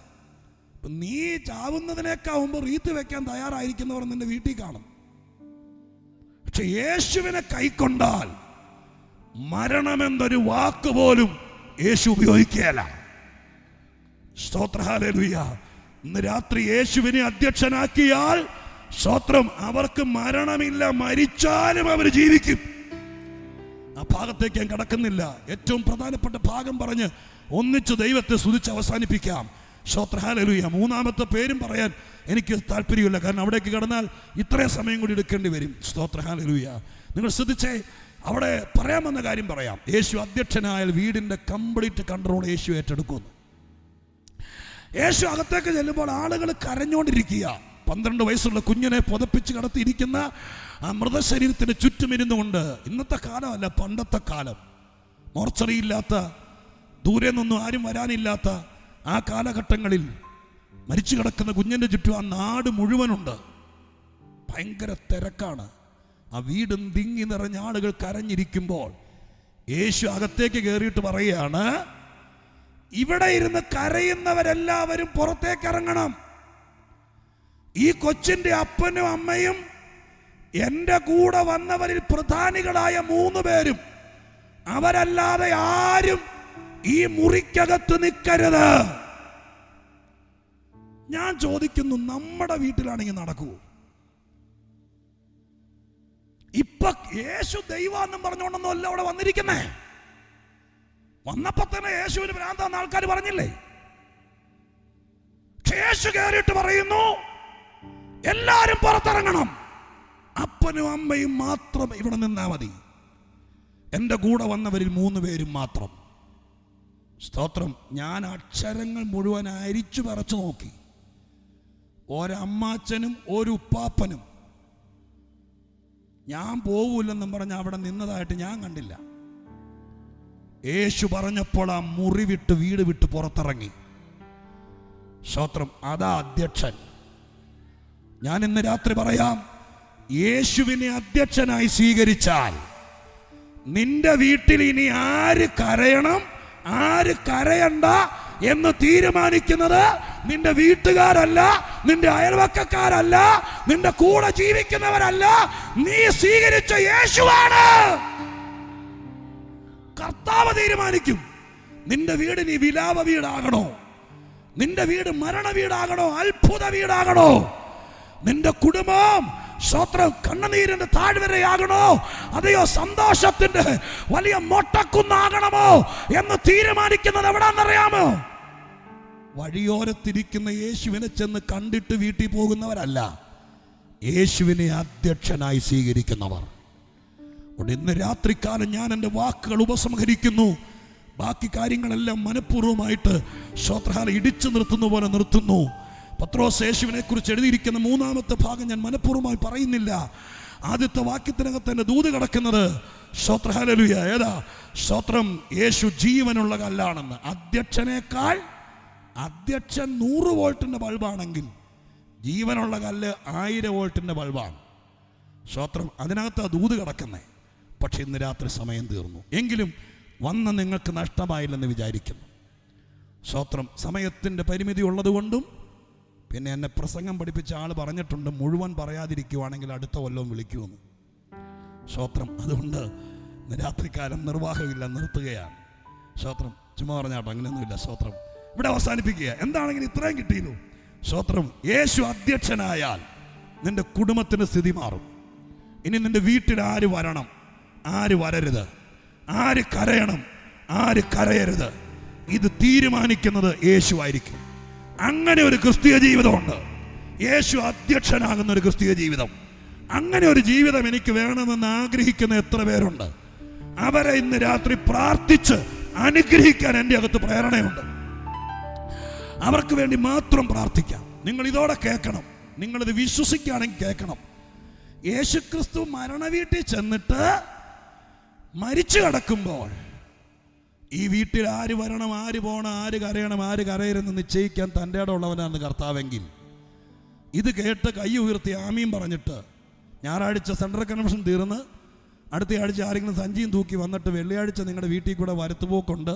നീ ചാവുന്നതിനേക്കാവുമ്പോ റീത്ത് വെക്കാൻ തയ്യാറായിരിക്കുന്നവർ നിന്റെ വീട്ടിൽ കാണും. പക്ഷെ യേശുവിനെ കൈക്കൊണ്ടാൽ മരണമെന്നൊരു വാക്ക് പോലും യേശു ഉപയോഗിക്കുകയല്ല. സ്തോത്ര. ഹല്ലേലൂയ. ഇന്ന് രാത്രി യേശുവിനെ അധ്യക്ഷനാക്കിയാൽ സ്തോത്രം, അവർക്ക് മരണമില്ല, മരിച്ചാലും അവർ ജീവിക്കും. ആ ഭാഗത്തേക്ക് ഞാൻ കടക്കുന്നില്ല. ഏറ്റവും പ്രധാനപ്പെട്ട ഭാഗം പറഞ്ഞ് ഒന്നിച്ച് ദൈവത്തെ സ്തുതിച്ച് അവസാനിപ്പിക്കാം. സ്തോത്ര. ഹല്ലേലൂയ. 3-ാമത്തെ പേരും പറയാൻ എനിക്ക് താല്പര്യമില്ല, കാരണം അവിടേക്ക് കടന്നാൽ ഇത്രയും സമയം കൂടി എടുക്കേണ്ടി വരും. സ്തോത്ര. ഹല്ലേലൂയ. നിങ്ങൾ ശ്രദ്ധിച്ചേ, അവിടെ പറയാമെന്ന കാര്യം പറയാം. യേശു അധ്യക്ഷനായാൽ വീടിൻ്റെ കംപ്ലീറ്റ് കൺട്രോൾ യേശു ഏറ്റെടുക്കുന്നു. യേശു അകത്തേക്ക് ചെല്ലുമ്പോൾ ആളുകൾ കരഞ്ഞുകൊണ്ടിരിക്കുക. 12 വയസ്സുള്ള കുഞ്ഞിനെ പുതപ്പിച്ച് കടത്തിയിരിക്കുന്ന ആ മൃതശരീരത്തിന് ചുറ്റുമിരുന്നുകൊണ്ട്, ഇന്നത്തെ കാലമല്ല, പണ്ടത്തെ കാലം, മോർച്ചറിയില്ലാത്ത, ദൂരെ നിന്നും ആരും വരാനില്ലാത്ത ആ കാലഘട്ടങ്ങളിൽ മരിച്ചു കിടക്കുന്ന കുഞ്ഞിൻ്റെ ചുറ്റും ആ നാട് മുഴുവനുണ്ട്. ഭയങ്കര തിരക്കാണ്. ആ വീടും തിങ്ങി നിറഞ്ഞ ആളുകൾ കരഞ്ഞിരിക്കുമ്പോൾ യേശു അകത്തേക്ക് കയറിയിട്ട് പറയുകയാണ്, ഇവിടെ ഇരുന്ന് കരയുന്നവരെല്ലാവരും പുറത്തേക്ക് ഇറങ്ങണം. ഈ കൊച്ചിൻ്റെ അപ്പനും അമ്മയും എൻ്റെ കൂടെ വന്നവരിൽ പ്രധാനികളായ 3 പേരും, അവരല്ലാതെ ആരും ഈ മുറിക്കകത്ത് നിൽക്കരുത്. ഞാൻ ചോദിക്കുന്നു, നമ്മുടെ വീട്ടിലാണെങ്കിൽ നടക്കുമോ? ഇപ്പൊ യേശു ദൈവമെന്നും പറഞ്ഞുകൊണ്ടൊന്നും അല്ല അവിടെ വന്നിരിക്കുന്നേ. വന്നപ്പോ തന്നെ യേശുവിന് ഭ്രാന്താന്ന് ആൾക്കാർ പറഞ്ഞില്ലേ? യേശു കയറിയിട്ട് പറയുന്നു, എല്ലാരും പുറത്തിറങ്ങണം, അപ്പനും അമ്മയും മാത്രം ഇവിടെ നിന്നാ മതി, എൻ്റെ കൂടെ വന്നവരിൽ 3 പേരും മാത്രം. സ്തോത്രം. ഞാൻ അക്ഷരങ്ങൾ മുഴുവൻ അരിച്ചു പറിച്ചു നോക്കി. ഒരമ്മാച്ചനും ഒരു ഉപ്പാപ്പനും ഞാൻ പോവൂലെന്നും പറഞ്ഞ് അവിടെ നിന്നതായിട്ട് ഞാൻ കണ്ടില്ല. യേശു പറഞ്ഞപ്പോൾ ആ മുറി വിട്ട് വീട് വിട്ട് പുറത്തിറങ്ങി. സ്തോത്രം. അതാ അധ്യക്ഷൻ. ഞാൻ ഇന്ന് രാത്രി പറയാം, യേശുവിനെ അധ്യക്ഷനായി സ്വീകരിച്ചാൽ നിന്റെ വീട്ടിൽ ഇനി ആര് കരയണം, ആര് കരയണ്ട എന്ന് തീരുമാനിക്കുന്നത് നിന്റെ വീട്ടുകാരല്ല, നിന്റെ അയൽവക്കക്കാരല്ല, നിന്റെ കൂടെ ജീവിക്കുന്നവരല്ല, നീ സ്വീകരിച്ച യേശുവാണ്. കർത്താവ് തീരുമാനിക്കും നിന്റെ വീട് നീ വിലാപ വീടാകണോ, നിന്റെ വീട് മരണ വീടാകണോ, അത്ഭുത വീടാകണോ, നിന്റെ കുടുംബം സ്വത്രം കണ്ണുനീരിന്റെ താഴ്വരയാകണോ, അതെയോ സന്തോഷത്തിന്റെ വലിയ മൊട്ടക്കുന്നാകണമോ എന്ന് തീരുമാനിക്കുന്നത് എവിടാന്നറിയാമോ? വഴിയോരത്തിരിക്കുന്ന യേശുവിനെ ചെന്ന് കണ്ടിട്ട് വീട്ടിൽ പോകുന്നവരല്ല, യേശുവിനെ അധ്യക്ഷനായി സ്വീകരിക്കുന്നവർ. ഇന്ന് രാത്രികാലം ഞാൻ എൻ്റെ വാക്കുകൾ ഉപസംഹരിക്കുന്നു. ബാക്കി കാര്യങ്ങളെല്ലാം മനഃപൂർവ്വമായിട്ട് ശ്രോത്രഹാല ഇടിച്ചു നിർത്തുന്ന പോലെ നിർത്തുന്നു. പത്രോസ് യേശുവിനെ കുറിച്ച് എഴുതിയിരിക്കുന്ന 3-ാമത്തെ ഭാഗം ഞാൻ മനഃപൂർവ്വമായി പറയുന്നില്ല. ആദ്യത്തെ വാക്യത്തിനകത്ത് തന്നെ ദൂത് കിടക്കുന്നത് ശ്രോത്രഹാലലുയ ഏതാ? ശ്രോത്രം യേശു ജീവനുള്ള കല്ലാണെന്ന്. അധ്യക്ഷൻ 100 വോൾട്ടിന്റെ ബൾബാണെങ്കിൽ ജീവനുള്ള കല്ല് 1000 വോൾട്ടിന്റെ ബൾബാണ്. ശ്രോത്രം അതിനകത്ത് ദൂത് കിടക്കുന്നേ. പക്ഷെ ഇന്ന് രാത്രി സമയം തീർന്നു. എങ്കിലും വന്ന നിങ്ങൾക്ക് നഷ്ടമായില്ലെന്ന് വിചാരിക്കുന്നു. ശ്രോത്രം സമയത്തിൻ്റെ പരിമിതി ഉള്ളതുകൊണ്ടും പിന്നെ എന്നെ പ്രസംഗം പഠിപ്പിച്ച ആൾ പറഞ്ഞിട്ടുണ്ട്, മുഴുവൻ പറയാതിരിക്കുവാണെങ്കിൽ അടുത്ത കൊല്ലവും വിളിക്കുമെന്ന്. ശ്രോത്രം അതുകൊണ്ട് ഇന്ന് രാത്രിക്കാലം നിർവാഹമില്ല, നിർത്തുകയാണ്. ശ്രോത്രം ചുമ്മാ പറഞ്ഞാട്ടോ, അങ്ങനെയൊന്നുമില്ല. ശ്രോത്രം ഇവിടെ അവസാനിപ്പിക്കുക. എന്താണെങ്കിലും ഇത്രയും കിട്ടിയിരുന്നു. ശ്രോത്രം യേശു അധ്യക്ഷനായാൽ നിന്റെ കുടുംബത്തിൻ്റെ സ്ഥിതി മാറും. ഇനി നിന്റെ വീട്ടിൽ ആര് വരണം, ആര് വരരുത്, ആര് കരയണം, ആര് കരയരുത്, ഇത് തീരുമാനിക്കുന്നത് യേശു ആയിരിക്കും. അങ്ങനെ ഒരു ക്രിസ്തീയ ജീവിതമുണ്ട്. യേശു അധ്യക്ഷനാകുന്ന ഒരു ക്രിസ്തീയ ജീവിതം. അങ്ങനെ ഒരു ജീവിതം എനിക്ക് വേണമെന്ന് ആഗ്രഹിക്കുന്ന എത്ര പേരുണ്ട്? അവരെ ഇന്ന് രാത്രി പ്രാർത്ഥിച്ച് അനുഗ്രഹിക്കാൻ എൻ്റെ അകത്ത് പ്രേരണയുണ്ട്. അവർക്ക് വേണ്ടി മാത്രം പ്രാർത്ഥിക്കാം. നിങ്ങൾ ഇതോടെ കേൾക്കണം. നിങ്ങളിത് വിശ്വസിക്കുകയാണെങ്കിൽ കേൾക്കണം. യേശുക്രിസ്തു മരണവീട്ടിൽ ചെന്നിട്ട് മരിച്ചു കിടക്കുമ്പോൾ ഈ വീട്ടിൽ ആര് വരണം, ആര് പോകണം, ആര് കരയണം, ആര് കരയരുതെന്ന് നിശ്ചയിക്കാൻ തൻ്റെ ഇടമുള്ളവനാണ് കർത്താവെങ്കിൽ, ഇത് കേട്ട് കൈ ഉയർത്തി ആമീൻ പറഞ്ഞിട്ട് ഞായറാഴ്ച സെൻട്രൽ കൺവെൻഷൻ തീർന്ന് അടുത്ത ആഴ്ച ആരെങ്കിലും സഞ്ചിയും തൂക്കി വന്നിട്ട് വെള്ളിയാഴ്ച നിങ്ങളുടെ വീട്ടിൽ കൂടെ വരുത്തുപോക്കുണ്ട്,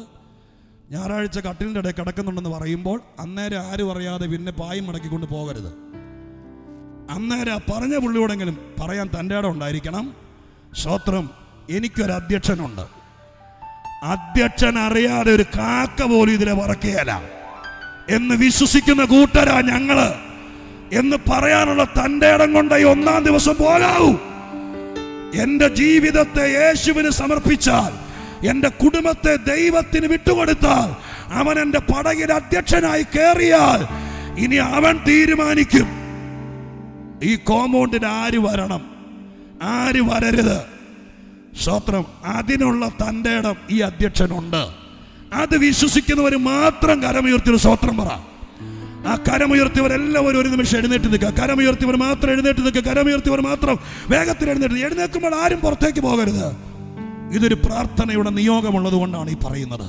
ഞായറാഴ്ച കട്ടിലിൻ്റെ ഇടയിൽ കിടക്കുന്നുണ്ടെന്ന് പറയുമ്പോൾ അന്നേരം ആരും അറിയാതെ പിന്നെ പായും മടക്കിക്കൊണ്ട് പോകരുത്. അന്നേരം പറഞ്ഞ പുള്ളിയോടെങ്കിലും പറയാൻ തൻ്റെ ഇടം ഉണ്ടായിരിക്കണം. ശ്രോത്രം എനിക്കൊരു അധ്യക്ഷനുണ്ട്, അധ്യക്ഷൻ അറിയാതെ ഒരു കാക്ക പോലും ഇതിലെ പറക്കുകയല്ല എന്ന് വിശ്വസിക്കുന്ന കൂട്ടരാ ഞങ്ങള് എന്ന് പറയാനുള്ള തൻ്റെ ഇടം കൊണ്ട് ഈ 1-ാം ദിവസം പോകാവൂ. എന്റെ ജീവിതത്തെ യേശുവിന് സമർപ്പിച്ചാൽ, എന്റെ കുടുംബത്തെ ദൈവത്തിന് വിട്ടുകൊടുത്താൽ, അവൻ എന്റെ പടകിൽ അധ്യക്ഷനായി കയറിയാൽ ഇനി അവൻ തീരുമാനിക്കും ഈ കോമ്പൗണ്ടിൽ ആര് വരണം, ആര് വരരുത്. സ്തോത്രം. അതിനുള്ള തൻ്റെ ഇടം ഈ അധ്യക്ഷനുണ്ട്. അത് വിശ്വസിക്കുന്നവർ മാത്രം കരമുയർത്തിയൊരു സ്തോത്രം പറ. ആ കരമുയർത്തിയവരെല്ലാവരും ഒരു നിമിഷം എഴുന്നേറ്റ് നിൽക്കുക. കരമുയർത്തിയവർ മാത്രം എഴുന്നേറ്റ് നിൽക്കുക. കരമുയർത്തിയവർ മാത്രം വേഗത്തിൽ എഴുന്നേൽക്കുമ്പോൾ ആരും പുറത്തേക്ക് പോകരുത്. ഇതൊരു പ്രാർത്ഥനയുടെ നിയോഗമുള്ളത് കൊണ്ടാണ് ഈ പറയുന്നത്.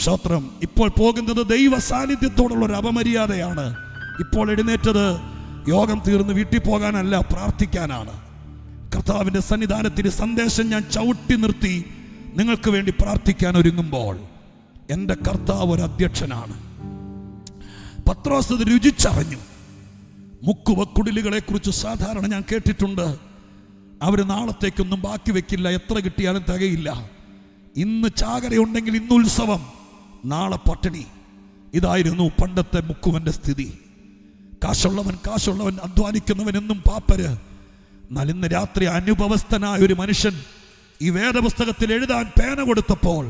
സ്തോത്രം. ഇപ്പോൾ പോകുന്നത് ദൈവ സാന്നിധ്യത്തോടുള്ള ഒരു അപമര്യാദയാണ്. ഇപ്പോൾ എഴുന്നേറ്റത് യോഗം തീർന്ന് വീട്ടിൽ പോകാനല്ല, പ്രാർത്ഥിക്കാനാണ്. കർത്താവിൻ്റെ സന്നിധാനത്തിന് സന്ദേശം ഞാൻ ചവിട്ടി നിർത്തി നിങ്ങൾക്ക് വേണ്ടി പ്രാർത്ഥിക്കാൻ ഒരുങ്ങുമ്പോൾ എൻ്റെ കർത്താവ് ഒരു അധ്യക്ഷനാണ്. പത്രോസ് ഇത് രുചിച്ചറിഞ്ഞു. മുക്കുവക്കുടിലുകളെ കുറിച്ച് സാധാരണ ഞാൻ കേട്ടിട്ടുണ്ട്. അവർ നാളത്തേക്കൊന്നും ബാക്കി വെക്കില്ല, എത്ര കിട്ടിയാലും തികയില്ല. ഇന്ന് ചാകരയുണ്ടെങ്കിൽ ഇന്ന് ഉത്സവം, നാളെ പട്ടിണി. ഇതായിരുന്നു പണ്ടത്തെ മുക്കുവന്റെ സ്ഥിതി. കാശുള്ളവൻ അധ്വാനിക്കുന്നവൻ എന്നും പാപ്പര്. എന്നാൽ ഇന്ന് രാത്രി അനുഭവസ്ഥനായ ഒരു മനുഷ്യൻ ഈ വേദപുസ്തകത്തിൽ എഴുതാൻ പേന കൊടുത്തപ്പോൾ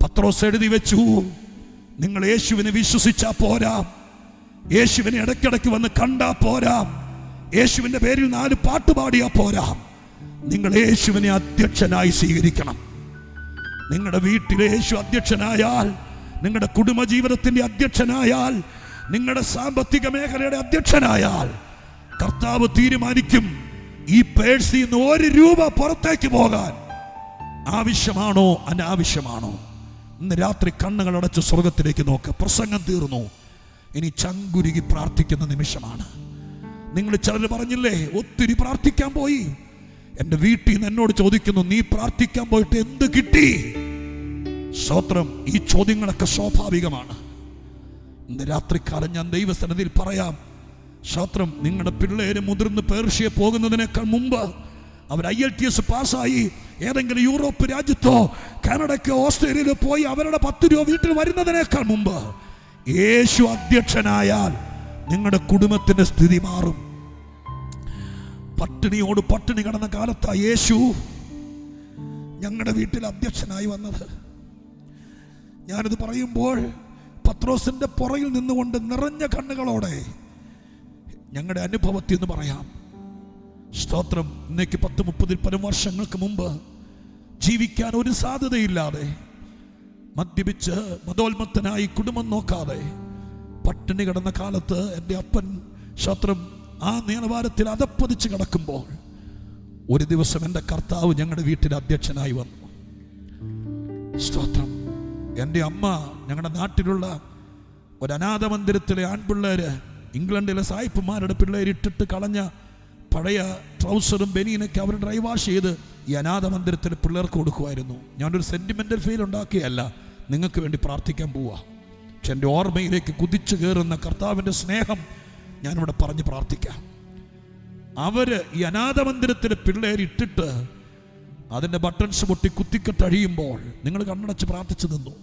പത്രോസ് എഴുതി വെച്ചു, നിങ്ങൾ യേശുവിനെ വിശ്വസിച്ചാ പോരാ, യേശുവിനെ ഇടയ്ക്കിടയ്ക്ക് വന്ന് കണ്ടാ പോരാ, യേശുവിന്റെ പേരിൽ 4 പാട്ട് പാടിയാ പോരാ, നിങ്ങൾ യേശുവിനെ അധ്യക്ഷനായി സ്വീകരിക്കണം. നിങ്ങളുടെ വീട്ടിലെ യേശു അധ്യക്ഷനായാൽ, നിങ്ങളുടെ കുടുംബജീവിതത്തിന്റെ അധ്യക്ഷനായാൽ, നിങ്ങളുടെ സാമ്പത്തിക മേഖലയുടെ അധ്യക്ഷനായാൽ, കർത്താവ് തീരുമാനിക്കും ഈ പേഴ്സിൽ നിന്ന് 1 രൂപ പുറത്തേക്ക് പോകാൻ ആവശ്യമാണോ അനാവശ്യമാണോ. ഇന്ന് രാത്രി കണ്ണുകൾ അടച്ച് സ്വർഗത്തിലേക്ക് നോക്ക്. പ്രസംഗം തീർന്നു, ഇനി ചങ്കുരുകി പ്രാർത്ഥിക്കുന്ന നിമിഷമാണ്. നിങ്ങൾ ചിലർ പറഞ്ഞില്ലേ, ഒത്തിരി പ്രാർത്ഥിക്കാൻ പോയി. എൻ്റെ വീട്ടിൽ നിന്ന് എന്നോട് ചോദിക്കുന്നു, നീ പ്രാർത്ഥിക്കാൻ പോയിട്ട് എന്ത് കിട്ടി? സ്തോത്രം. ഈ ചോദ്യങ്ങളൊക്കെ സ്വാഭാവികമാണ്. ഇന്ന് രാത്രികാലം ഞാൻ ദൈവസന്നിധിയിൽ പറയാം, സ്തോത്രം, നിങ്ങളുടെ പിള്ളേര് മുതിർന്ന് പേർഷ്യ പോകുന്നതിനേക്കാൾ മുമ്പ് അവർ IELTS പാസ്സായി ഏതെങ്കിലും യൂറോപ്പ് രാജ്യത്തോ കാനഡയ്ക്കോ ഓസ്ട്രേലിയയിലോ പോയി അവരുടെ 10 രൂപ വീട്ടിൽ വരുന്നതിനേക്കാൾ മുമ്പ് യേശു അധ്യക്ഷനായാൽ നിങ്ങളുടെ കുടുംബത്തിന്റെ സ്ഥിതി മാറും. പട്ടിണിയോട് പട്ടിണി കടന്ന കാലത്താ യേശു ഞങ്ങളുടെ വീട്ടിൽ അധ്യക്ഷനായി വന്നത്. ഞാനിത് പറയുമ്പോൾ പത്രോസിന്റെ പുറകിൽ നിന്നുകൊണ്ട് നിറഞ്ഞ കണ്ണുകളോടെ ഞങ്ങളുടെ അനുഭവത്തിൽ നിന്ന് പറയാം. സ്തോത്രം, ഇന്നേക്ക് 10-30 വർഷങ്ങൾക്ക് മുമ്പ് ജീവിക്കാൻ ഒരു സാധ്യതയില്ലാതെ മദ്യപിച്ച് മതോന്മത്തനായി കുടുംബം നോക്കാതെ പട്ടിണി കിടന്ന കാലത്ത് എൻ്റെ അപ്പൻ സ്തോത്രം ആ നിലവാരത്തിൽ അതപ്പതിച്ച് കിടക്കുമ്പോൾ ഒരു ദിവസം എൻ്റെ കർത്താവ് ഞങ്ങളുടെ വീട്ടിൽ അധ്യക്ഷനായി വന്നു. സ്തോത്രം, എൻ്റെ അമ്മ ഞങ്ങളുടെ നാട്ടിലുള്ള ഒരു അനാഥ മന്ദിരത്തിലെ ആൺപിള്ളേര്, ഇംഗ്ലണ്ടിലെ സായിപ്പുമാരുടെ പിള്ളേരിട്ടിട്ട് കളഞ്ഞ പഴയ ട്രൗസറും ബനിയനൊക്കെ അവർ ഡ്രൈ വാഷ് ചെയ്ത് ഈ അനാഥ മന്ദിരത്തിലെ പിള്ളേർക്ക് കൊടുക്കുമായിരുന്നു. ഞാനൊരു സെന്റിമെന്റൽ ഫീൽ ഉണ്ടാക്കിയല്ല, നിങ്ങൾക്ക് വേണ്ടി പ്രാർത്ഥിക്കാൻ പോവാ. പക്ഷെ എൻ്റെ ഓർമ്മയിലേക്ക് കുതിച്ചു കയറുന്ന കർത്താവിൻ്റെ സ്നേഹം ഞാനിവിടെ പറഞ്ഞ് പ്രാർത്ഥിക്കാം. അവര് ഈ അനാഥ മന്ദിരത്തിലെ പിള്ളേരിട്ടിട്ട് അതിൻ്റെ ബട്ടൺസ് പൊട്ടി കുത്തിക്കെട്ടഴിയുമ്പോൾ നിങ്ങൾ കണ്ണടച്ച് പ്രാർത്ഥിച്ചു നിന്നു.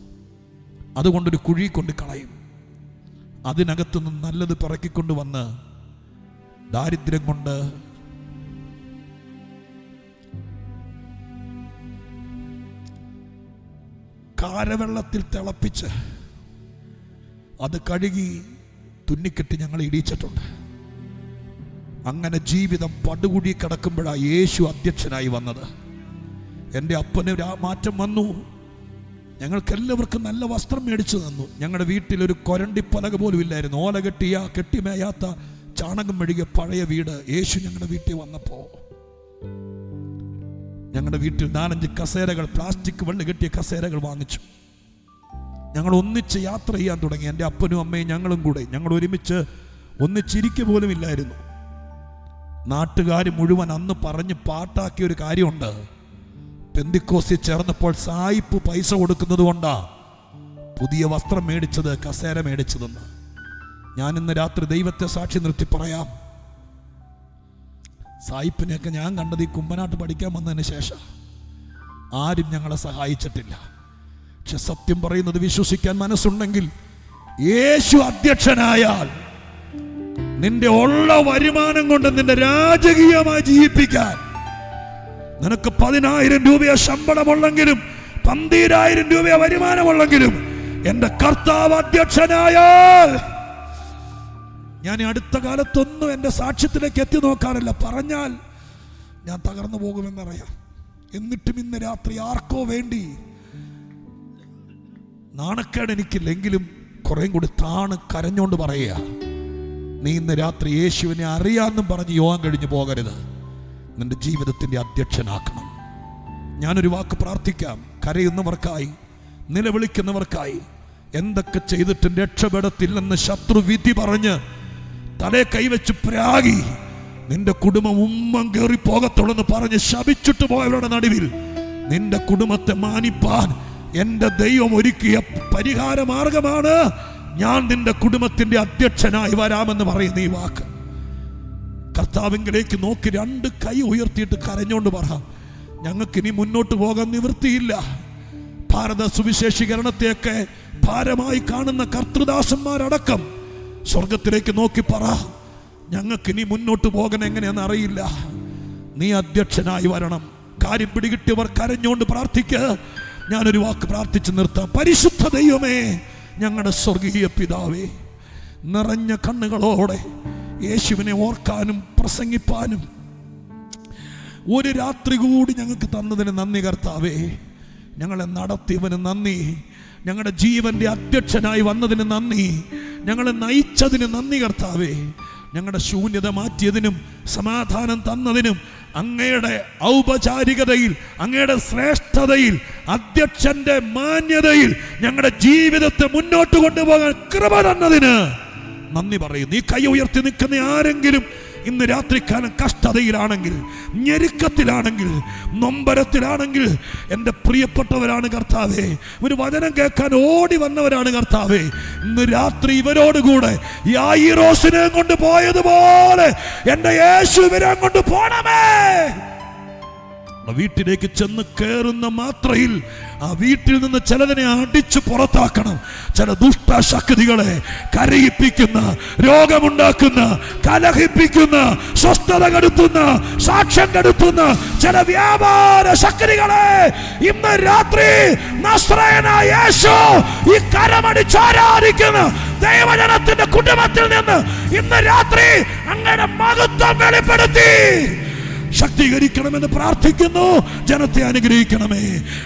അതുകൊണ്ടൊരു കുഴി കൊണ്ട് കളയും. അതിനകത്തു നിന്ന് നല്ലത് പിറക്കിക്കൊണ്ട് വന്ന് ദാരിദ്ര്യം കൊണ്ട് കാരവെള്ളത്തിൽ തിളപ്പിച്ച് അത് കഴുകി തുന്നിക്കെട്ടി ഞങ്ങൾ ഇടിച്ചിട്ടുണ്ട്. അങ്ങനെ ജീവിതം പടുകുഴി കിടക്കുമ്പോഴാണ് യേശു അധ്യക്ഷനായി വന്നത്. എൻ്റെ അപ്പന് മാറ്റം വന്നു. ഞങ്ങൾക്കെല്ലാവർക്കും നല്ല വസ്ത്രം മേടിച്ചു തന്നു. ഞങ്ങളുടെ വീട്ടിലൊരു കൊരണ്ടിപ്പലക പോലും ഇല്ലായിരുന്നു. ഓല കെട്ടിയ കെട്ടിമേയാത്ത ചാണകം മെഴുകിയ പഴയ വീട് യേശു ഞങ്ങളുടെ വീട്ടിൽ വന്നപ്പോൾ ഞങ്ങളുടെ വീട്ടിൽ 4-5 കസേരകൾ, പ്ലാസ്റ്റിക് വെള്ളം കെട്ടിയ കസേരകൾ വാങ്ങിച്ചു. ഞങ്ങൾ ഒന്നിച്ച് യാത്ര ചെയ്യാൻ തുടങ്ങി. എൻ്റെ അപ്പനും അമ്മയും ഞങ്ങളും കൂടെ ഞങ്ങൾ ഒരുമിച്ച് ഒന്നിച്ചിരിക്കുക പോലും ഇല്ലായിരുന്നു. നാട്ടുകാർ മുഴുവൻ അന്ന് പറഞ്ഞ് പാട്ടാക്കിയ ഒരു കാര്യമുണ്ട്. പെന്തിക്കോസ്തിൽ ചേർന്നപ്പോൾ സായിപ്പ് പൈസ കൊടുക്കുന്നത് കൊണ്ടാ പുതിയ വസ്ത്രം മേടിച്ചത്, കസേര മേടിച്ചതെന്ന്. ഞാൻ ഇന്ന് രാത്രി ദൈവത്തെ സാക്ഷി നിർത്തി പറയാം, സായിപ്പിനെയൊക്കെ ഞാൻ കണ്ടത് ഈ കുമ്പനാട്ട് പഠിക്കാൻ വന്നതിന് ശേഷം. ആരും ഞങ്ങളെ സഹായിച്ചിട്ടില്ല. പക്ഷെ സത്യം പറയുന്നത് വിശ്വസിക്കാൻ മനസ്സുണ്ടെങ്കിൽ യേശു അധ്യക്ഷനായാൽ നിന്റെ ഉള്ള വരുമാനം കൊണ്ട് നിന്റെ രാജകീയമായി ജീവിപ്പിക്കാൻ, നിനക്ക് 10,000 രൂപയോ ശമ്പളമുള്ളെങ്കിലും 12,000 രൂപയോ വരുമാനമുള്ളെങ്കിലും എന്റെ കർത്താവ് അധ്യക്ഷനായാൽ, ഞാൻ അടുത്ത കാലത്തൊന്നും എൻ്റെ സാക്ഷ്യത്തിലേക്ക് എത്തി നോക്കാറില്ല, പറഞ്ഞാൽ ഞാൻ തകർന്നു പോകുമെന്നറിയാം. എന്നിട്ടും ഇന്ന് രാത്രി ആർക്കോ വേണ്ടി, നാണക്കേട് എനിക്കില്ലെങ്കിലും കുറേയും കൂടി താണ് കരഞ്ഞോണ്ട് പറയുക, നീ ഇന്ന് രാത്രി യേശുവിനെ അറിയാമെന്നും പറഞ്ഞ് യോഗം കഴിഞ്ഞു പോകരുത്. നിന്റെ ജീവിതത്തിൻ്റെ അധ്യക്ഷനാക്കണം. ഞാനൊരു വാക്ക് പ്രാർത്ഥിക്കാം. കരയുന്നവർക്കായി, നിലവിളിക്കുന്നവർക്കായി, എന്തൊക്കെ ചെയ്തിട്ടും രക്ഷപ്പെടത്തില്ലെന്ന് ശത്രു വിധി പറഞ്ഞ് തലേ കൈവച്ച് പ്രാഗി നിന്റെ കുടുംബം ഉമ്മം കയറി പോകത്തുള്ളെന്ന് പറഞ്ഞ് ശപിച്ചിട്ട് പോയവരുടെ നടുവിൽ നിന്റെ കുടുംബത്തെ മാനിപ്പാൻ എൻ്റെ ദൈവം ഒരുക്കിയ പരിഹാര മാർഗമാണ് ഞാൻ നിന്റെ കുടുംബത്തിന്റെ അധ്യക്ഷനായി വരാമെന്ന് പറയുന്ന ഈ വാക്ക്. കർത്താവിങ്കിലേക്ക് നോക്കി 2 കൈ ഉയർത്തിയിട്ട് കരഞ്ഞോണ്ട് പറ, ഞങ്ങൾക്കിനി മുന്നോട്ട് പോകാൻ നിവൃത്തിയില്ല. ഭാരത സുവിശേഷീകരണത്തെയൊക്കെ ഭാരമായി കാണുന്ന കർത്തൃദാസന്മാരടക്കം സ്വർഗത്തിലേക്ക് നോക്കി പറ, ഞങ്ങൾക്കിനി മുന്നോട്ട് പോകാൻ എങ്ങനെയാണെന്ന് അറിയില്ല, നീ അധ്യക്ഷനായി വരണം. കാര്യം പിടികിട്ടിയവർ കരഞ്ഞോണ്ട് പ്രാർത്ഥിക്കുക. ഞാനൊരു വാക്ക് പ്രാർത്ഥിച്ച് നിർത്താം. പരിശുദ്ധ ദൈവമേ, ഞങ്ങളുടെ സ്വർഗീയ പിതാവേ, നിറഞ്ഞ കണ്ണുകളോടെ യേശുവിനെ ഓർക്കാനും പ്രസംഗിപ്പാനും ഒരു രാത്രി കൂടി ഞങ്ങൾക്ക് തന്നതിന് നന്ദി കർത്താവേ. ഞങ്ങളെ നടത്തിയവന് നന്ദി, ഞങ്ങളുടെ ജീവന്റെ അധ്യക്ഷനായി വന്നതിന് നന്ദി, ഞങ്ങളെ നയിച്ചതിന് നന്ദി കർത്താവേ. ഞങ്ങളുടെ ശൂന്യത മാറ്റിയതിനും സമാധാനം തന്നതിനും അങ്ങയുടെ ഔപചാരികതയിൽ, അങ്ങയുടെ ശ്രേഷ്ഠതയിൽ, അധ്യക്ഷന്റെ മാന്യതയിൽ ഞങ്ങളുടെ ജീവിതത്തെ മുന്നോട്ട് കൊണ്ടുപോകാൻ കൃപ തന്നതിന് നന്ദി പറയുന്നു. ഈ കൈ ഉയർത്തി നിൽക്കുന്ന ആരെങ്കിലും ഇന്ന് രാത്രിക്കാലം കഷ്ടതയിലാണെങ്കിൽ, ഞെരുക്കത്തിലാണെങ്കിൽ, നൊമ്പരത്തിലാണെങ്കിൽ, എൻ്റെ പ്രിയപ്പെട്ടവരാണ് കർത്താവേ, ഒരു വചനം കേൾക്കാൻ ഓടി വന്നവരാണ് കർത്താവേ, ഇന്ന് രാത്രി ഇവരോടുകൂടെ യായിറോസിനെ കൊണ്ട് പോയതുപോലെ എൻ്റെ യേശു ഇവരെ കൊണ്ട് പോണമേ. വീട്ടിലേക്ക് ചെന്ന് കയറുന്ന മാത്രയിൽ ആ വീട്ടിൽ നിന്ന് ചിലതിനെ അടിച്ചു പുറത്താക്കണം. ചില ദുഷ്ടശക്തികളെ, കരയിപ്പിക്കുന്ന, രോഗമുണ്ടാക്കുന്ന, കലഹിപ്പിക്കുന്ന, സ്വസ്ഥത കെടുത്തുന്ന, സാക്ഷ്യം കെടുത്തുന്ന ചില വ്യാപാര ശക്തികളെ ഇന്ന് രാത്രി നസ്രയനായ യേശു ഈ കരമടിച്ചാരാധിക്കുന്ന ദൈവജനത്തിന്റെ കുടുംബത്തിൽ നിന്ന് ഇന്ന് രാത്രി അങ്ങനെ മഹത്വം വെളിപ്പെടുത്തി ശക്തീകരിക്കണമെന്ന് പ്രാർത്ഥിക്കുന്നു. ജനത്തെ അനുഗ്രഹിക്കണമേ.